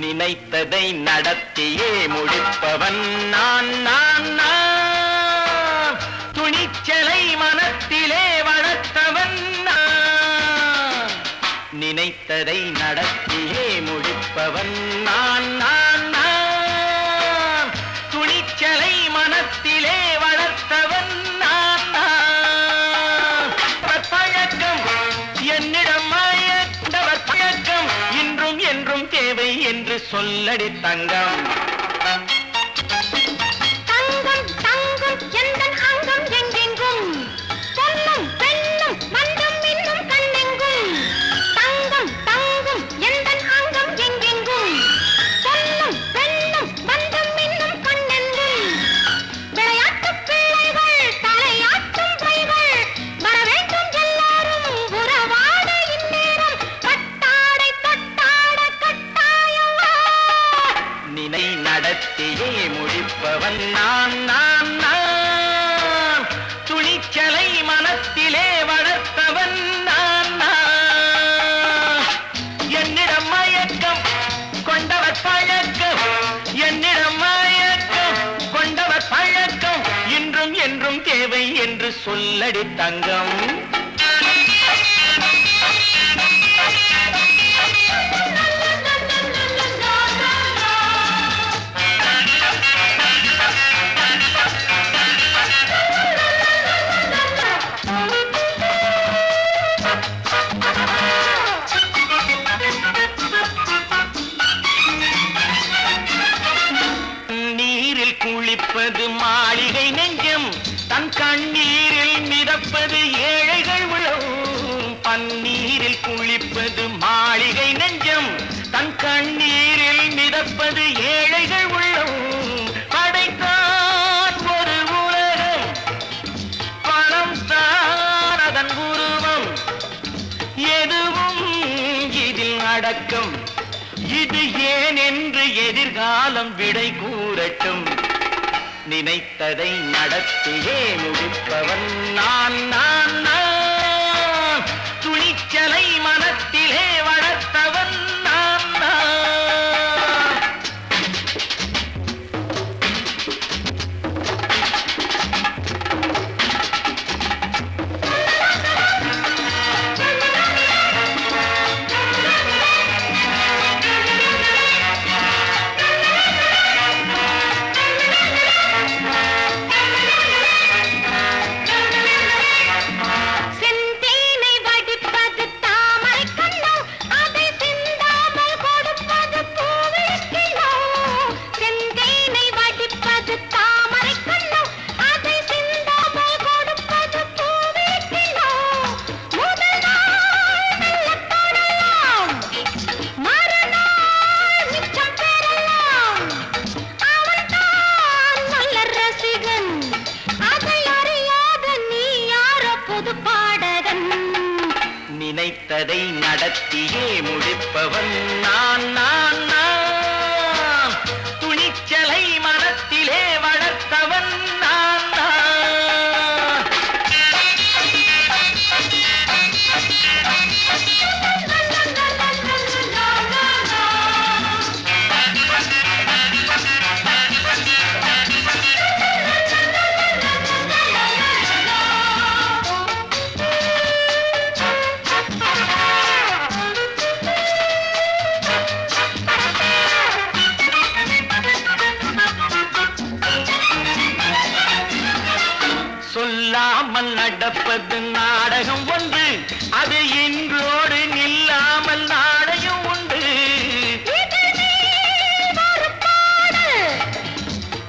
[SPEAKER 1] நினைத்ததை நடத்தியே முடிப்பவன் நான் நான் நான். துணிச்சலை மனத்திலே வளர்த்தவன் நான். நினைத்ததை நடத்தியே முடிப்பவன் நான் நான் நான். துணிச்சலை மனத்திலே வளர்த்தவன் நான் நான். பழக்கம் என்னிடம் மாயவர் பழக்கம் இன்றும் என்றும் தேவை.
[SPEAKER 4] சொல்லடி தங்கம்.
[SPEAKER 2] தங்கம் தங்கம் எந்தன் அங்கம் எங்கெங்கும் பொன்னும் பெண்ணும் மண்டும் இன்னும் கண்ணெங்கும். தங்கம் தங்கம் எந்தன் அங்கம் எங்கெங்கும் பொன்னும் பெண்ணும் மண்டும் இன்னும் கண்ணெங்கும். விளையாட்டு பிள்ளைகள் தலையாட்டும் பைகள் வர வேண்டும் எல்லாரும் உறவாட இந்நேரம் கட்டாடை தொட்டாட கட்டாயவா.
[SPEAKER 4] நினை நடத்தியே முடிப்பவன் நான் நான் நான். துணிச்சலை மனத்திலே வளர்த்தவன் நான் நான். என்னிடம் மயக்கம் கொண்டவர் பழக்கம், என்னிடம் மயக்கம் கொண்டவர் பழக்கம் இன்றும் என்றும் தேவை என்று சொல்லடி தங்கம். நீரில் குளிப்பது மாளிகை நெஞ்சம், தன் கண்ணீரில் மிதப்பது ஏழைகள் உளம். பன்னீரில் குளிப்பது மாளிகை நெஞ்சம், தன் கண்ணீரில் மிதப்பது ஏழைகள் உள்ளம். படைத்தான் ஒரு உலகம், பணம் தான் அதன் உருவம். எதுவும் இதில் அடக்கம், இது ஏன் என்று எதிர்காலம் விடை கூறட்டும். நினைத்ததை நடத்தியே முடிப்பவன் நான் நான் நான். துணிச்சலை மனத்திலே வளர்த்தவன் நான் நான்.
[SPEAKER 2] செந்தேனை வடிப்பது தாமரை கண்ணோ, அதை சிந்தாமல் கொடுப்பது பூவிளக்கிலோ. செந்தேனை வடிப்பது தாமரை கண்ணோ, அதை சிந்தாமல் கொடுப்பது பூவிளக்கிலோ. முதல் நாள் மெல்ல தொடலாம், மறுநாள் மிச்சம் பெறலாம். அவன்தான் நல்ல ரசிகன், அதை அறியாத நீ யாரோ புது பாடகன்.
[SPEAKER 4] நினைத்ததை நடத்தியே முடிப்பவன் நான் நான் நான். துணிச்சலை மனத்திலே வளர்த்தவன் நான் நான். சொல்லாமல் நடப்பது நாடகம் ஒன்று, அது இன்றோடு நில்லாமல் நாடகம் உண்டு.
[SPEAKER 2] இதழ் மேல் ஒரு பாடு,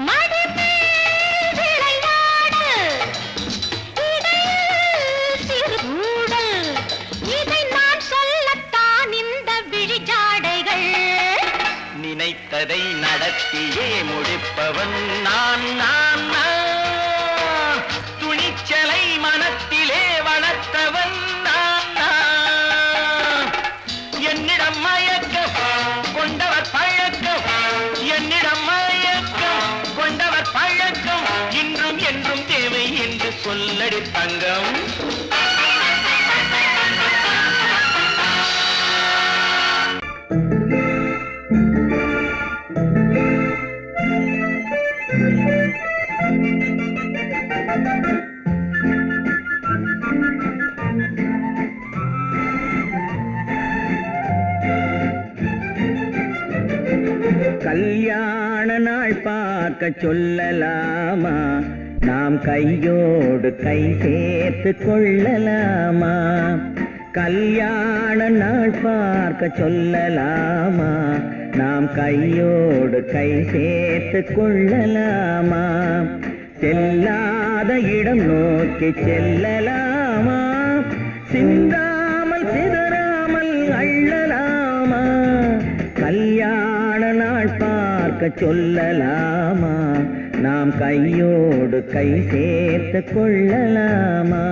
[SPEAKER 2] மடி மேல் விளையாடு, இடையில் சிறு ஊடல், இதை நான் சொல்லத்தான் இந்த விழிஜாடைகள்.
[SPEAKER 4] நினைத்ததை நடத்தியே முடிப்பவன் நான் நான் நான். துணிச்சலை மனத்திலே வளர்த்தவன் நான் நான். என்னிடம் மயக்கம் கொண்டவர் பழக்கம், என்னிடம் மயக்கம் கொண்டவர் பழக்கம் இன்றும் என்றும் தேவை என்று சொல்லடி தங்கம்.
[SPEAKER 1] கல்யாண நாள் பார்க்க சொல்லலாமா, நாம் கையோடு கை சேர்த்து கொள்ளலாமா. கல்யாண நாள் பார்க்க சொல்லலாமா, நாம் கையோடு கை சேர்த்து கொள்ளலாமா? செல்லாத இடம் நோக்கி செல்லலாமா? சிந்தாமல் சிதறாமல் அள்ளலாமா? கல்யாண நாள் பார்க்க சொல்லலாமா? நாம் கையோடு கை சேர்த்து கொள்ளலாமா?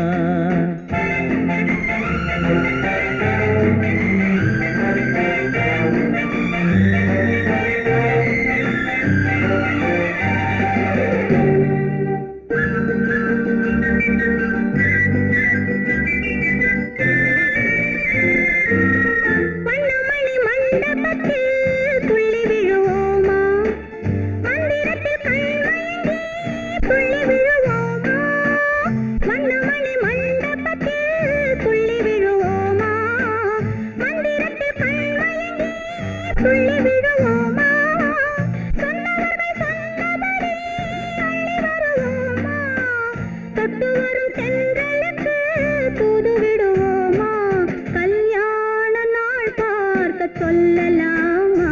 [SPEAKER 2] சொல்லலாமா?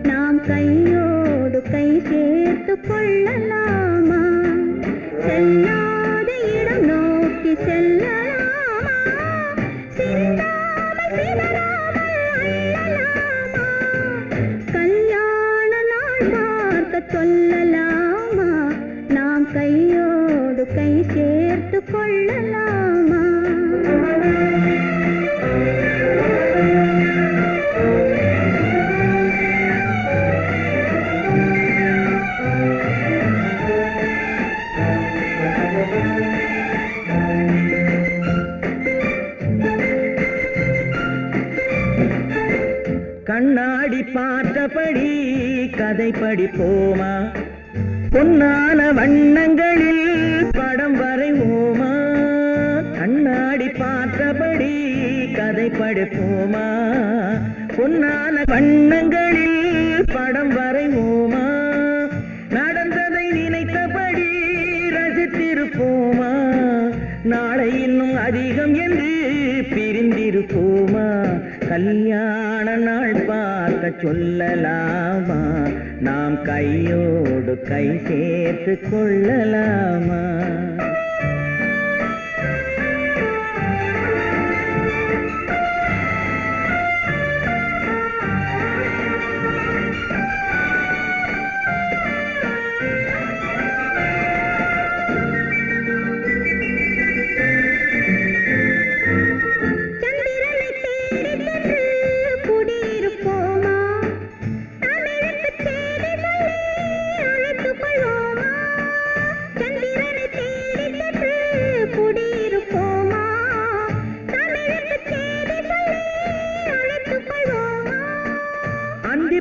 [SPEAKER 2] நாம் கையோடு கை சேர்த்து கொள்ளலாமா? செல்லாத இடம் நோக்கி செல்லலாமா? சிந்தாமல் சிதறாமல் அள்ளலாமா? கல்யாண நாள் பார்க்க சொல்லலாமா? நாம் கையோடு கை சேர்த்து கொள்ளலாமா?
[SPEAKER 1] கண்ணாடி பார்த்தபடி கதை படிப்போமா? பொன்னான வண்ணங்களில் படம் வரைவோமா? கண்ணாடி பார்த்தபடி கதை படிப்போமா? பொன்னான வண்ணங்களில் படம் வரைவோமா? நடந்ததை நினைத்தபடி ரசித்திருப்போமா? நாளை இன்னும் அதிகம் என்று பிரிந்திருப்போமா? கல்யாண நாள் பார்க்க சொல்லலாமா? நாம் கையோடு கை சேர்த்து கொள்ளலாமா?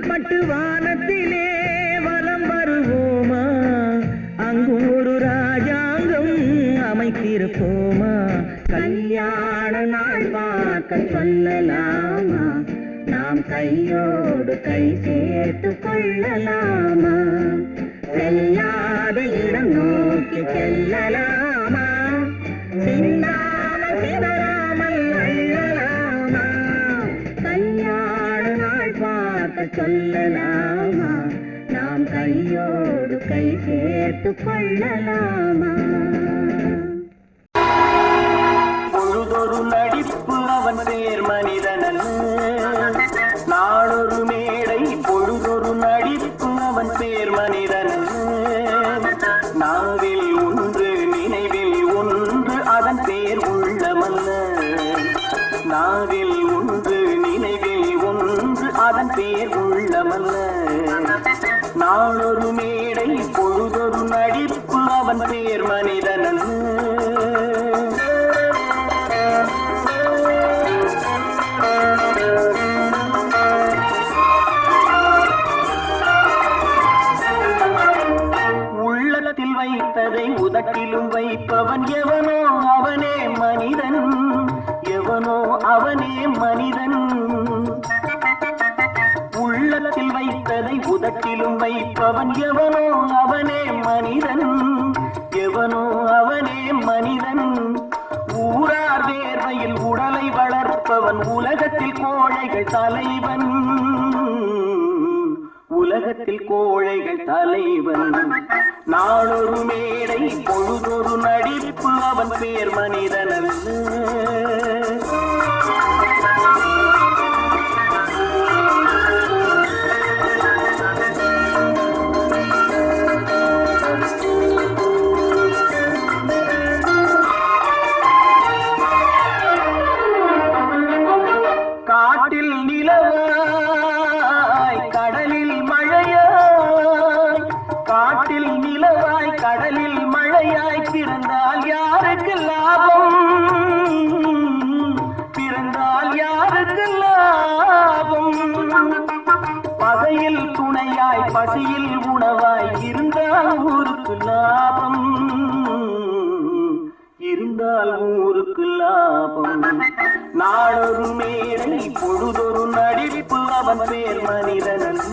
[SPEAKER 1] பட்டு வானத்திலே வலம் வருவோமா? அங்கு ஒரு ராஜாங்கம் அமைத்திருப்போமா? கல்யாண நாள் பார்க்க சொல்லலாமா? நாம் கையோடு கை சேர்த்து கொள்ளலாமா? செல்லாத இடம் நோக்கி செல்லலாமா? சிந்தாமல் சிதறாமல் அள்ளலாமா? கல்யாண நாள் பார்க்க சொல்லலாமா? நாம் கையோடு கை சேர்த்து கொள்ளலாமா?
[SPEAKER 4] பொழுதொரு நடிப்பு அவன் பேர் மனிதனல்ல, நாளொரு மேடை பொழுதொரு நடிப்பு அவன் பேர் மனிதனல்ல. நாவில் ஒன்று நினைவில் ஒன்று அதன் பேர் உள்ளமல்ல. நாவில் ஒன்று நினைவில் ஒன்று அதன் பேர் உள்ளமல்ல. நாளொரு மேடை பொழுதொரு நடிப்பு அவன் பேர் மனிதனல்ல. உள்ளத்தில் வைத்ததை உதட்டிலும் வைப்பவன் எவனோ அவனே மனிதன். எவனோ அவனே மனிதன். உள்ளத்தில் வைத்ததை உதட்டிலும் வைப்பவன் எவனோ அவனே மனிதன். எவனோ அவனே மனிதன். ஊரார் வேர்வையில் உடலை வளர்ப்பவன் உலகத்தில் கோழைகள் தலைவன். உலகத்தில் கோழைகள் தலைவன். நாளொரு மேடை பொழுதொரு நடிப்பு அவன் பேர் மனிதனல்ல. காட்டில் நிலவாய் கடலில் மழையாய், காட்டில் நிலவாய் கடலில் மழையாய் பிறந்தால் யாருக்கு லாபம், பிறந்தால் யாருக்கு லாபம். பகையில் துணையாய் பசியில் உணவாய் இருந்தால் ஊருக்கு லாபம், இருந்தால் ஊருக்கு லாபம். நாளொரு மேடை பொழுதொரு நடிப்பு அவன் பேர் மனிதனல்ல.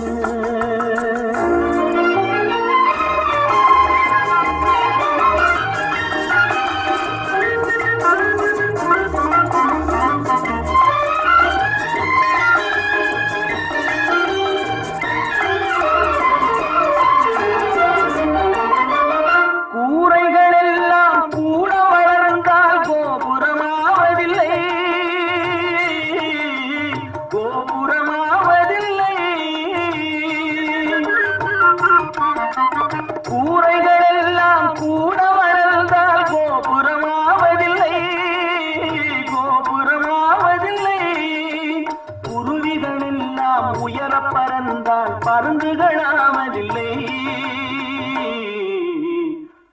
[SPEAKER 4] உயர பறந்தால் பருந்துகளாவதில்லை,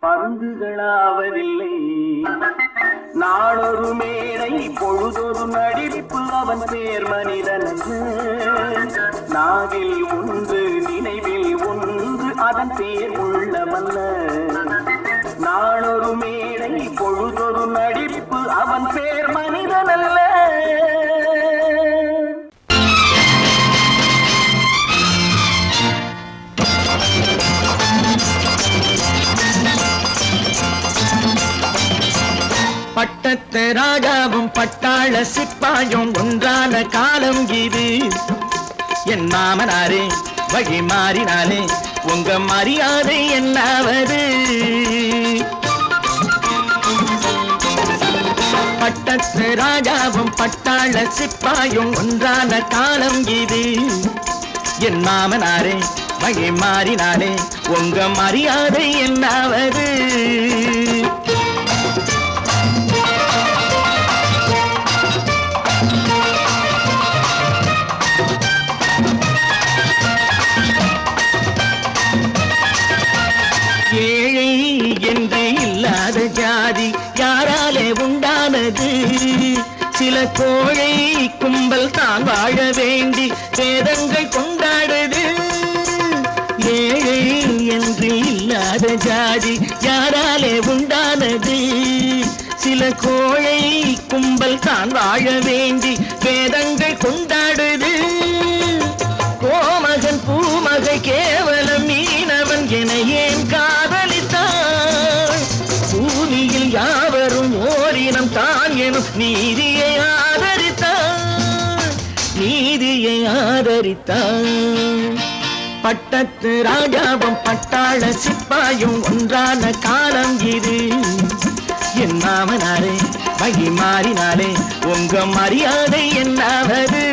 [SPEAKER 4] பருந்துகளாவதில்லை. நாளொரு மேடை பொழுதொரு நடிப்பு அவன் பேர் மனிதனல்ல. நாவில் ஒன்று நினைவில் ஒன்று அதன் பேர் உள்ளமல்ல. நாளொரு மேடை பொழுதொரு நடிப்பு அவன் பேர் மனிதனல்ல.
[SPEAKER 1] பட்டத்து ராஜாவும் பட்டாள சிப்பாயும் ஒன்றான காலம் இது. என் மாமனாரே வழி மாறினாலே உங்க மரியாதை என்னாவது? பட்டத்து ராஜாவும் பட்டாள சிப்பாயும் ஒன்றான காலம் இது. என் மாமனாரே வழி மாறினாலே உங்க மரியாதை என்னாவது? ஏழை என்று இல்லாத ஜாதி யாராலே உண்டானது? சில கோழை கும்பல் தான் வாழ வேண்டி வேதங்கள் கொண்டாடுது. ஏழை என்று இல்லாத ஜாதி யாராலே உண்டானது? சில கோழை கும்பல் தான் வாழ வேண்டி வேதங்கள் கொண்டாடுது. கோமகன் பூமகை கேவலம் மீனவன் என ஏன் காதலித்தான்? பூமியில் யாவரும் ஓரினம் தான் எனும் நீதியை ஆதரித்தான், நீதியை ஆதரித்தான். பட்டத்து ராஜாவும் பட்டாள சிப்பாயும் ஒன்றான காலம் இது. என் மாமனாரே வழி மாறினாலே உங்க மரியாதை என்னாவது?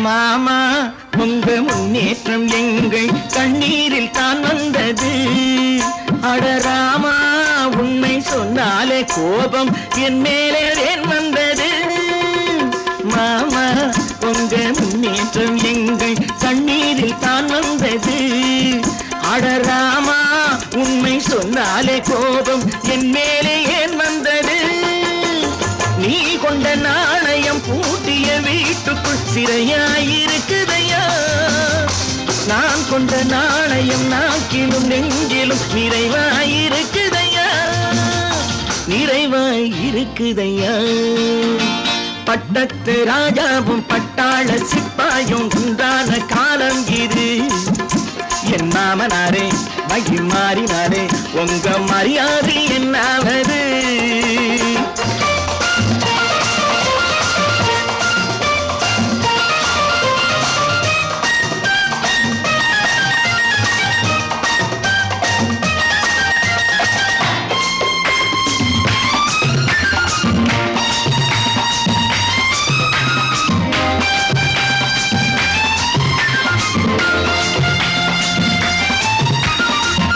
[SPEAKER 1] மாமா உங்க முன்னேற்றம் எங்கள் கண்ணீரில் தான் வந்தது. அடராமா உண்மை சொன்னாலே கோபம் என் மேலே ஏன் வந்தது? மாமா உங்க முன்னேற்றம் எங்கள் கண்ணீரில் தான் வந்தது. அடராமா உண்மை சொன்னாலே கோபம் என் மேலே ஏன் வந்தது? நீ கொண்ட நாணயம் பூட்டிய வீட்டுக்குள் சிறையாயிருக்குதையா? நான் கொண்ட நாணயம் நாக்கிலும் நெஞ்சிலும் நிறைவாயிருக்குதையா, நிறைவாயிருக்குதையா. பட்டத்து ராஜாவும் பட்டாள சிப்பாயும் உண்டான காலம் இது. என் மாமனாரே மகிமாறினாரே உங்க மரியாதை என்னாவது?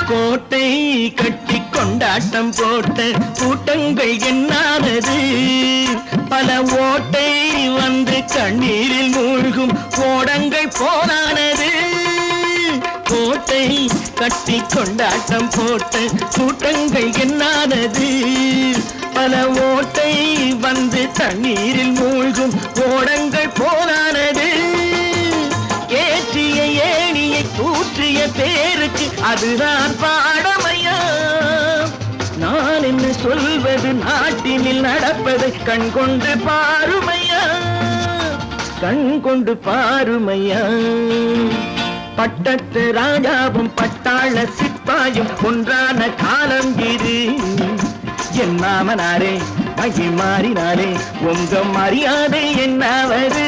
[SPEAKER 1] கோட்டை கட்டி கொண்டாட்டம் போட்ட கூட்டங்கள் என்னானது? பல ஓட்டை வந்து கண்ணீரில் மூழ்கும் ஓடங்கள் போனானது. கோட்டை கட்டி கொண்டாட்டம் போட்ட கூட்டங்கள் என்னானது? பல ஓட்டை வந்து தண்ணீரில் மூழ்கும் ஓடங்கள் போனானது. ஏற்றிய ஏணியை கூற்றிய பேருக்கு அதுதான் பாடமையா? நான் என்ன சொல்வது, நாட்டினில் நடப்பதை கண் கொண்டு பாருமையா, கண் கொண்டு பாருமையா. பட்டத்து ராஜாவும் பட்டாள சிப்பாயும் ஒன்றான காலம் இது. என் மாமனாரே மகிமாறினாரே உங்க மரியாதை என்னாவது?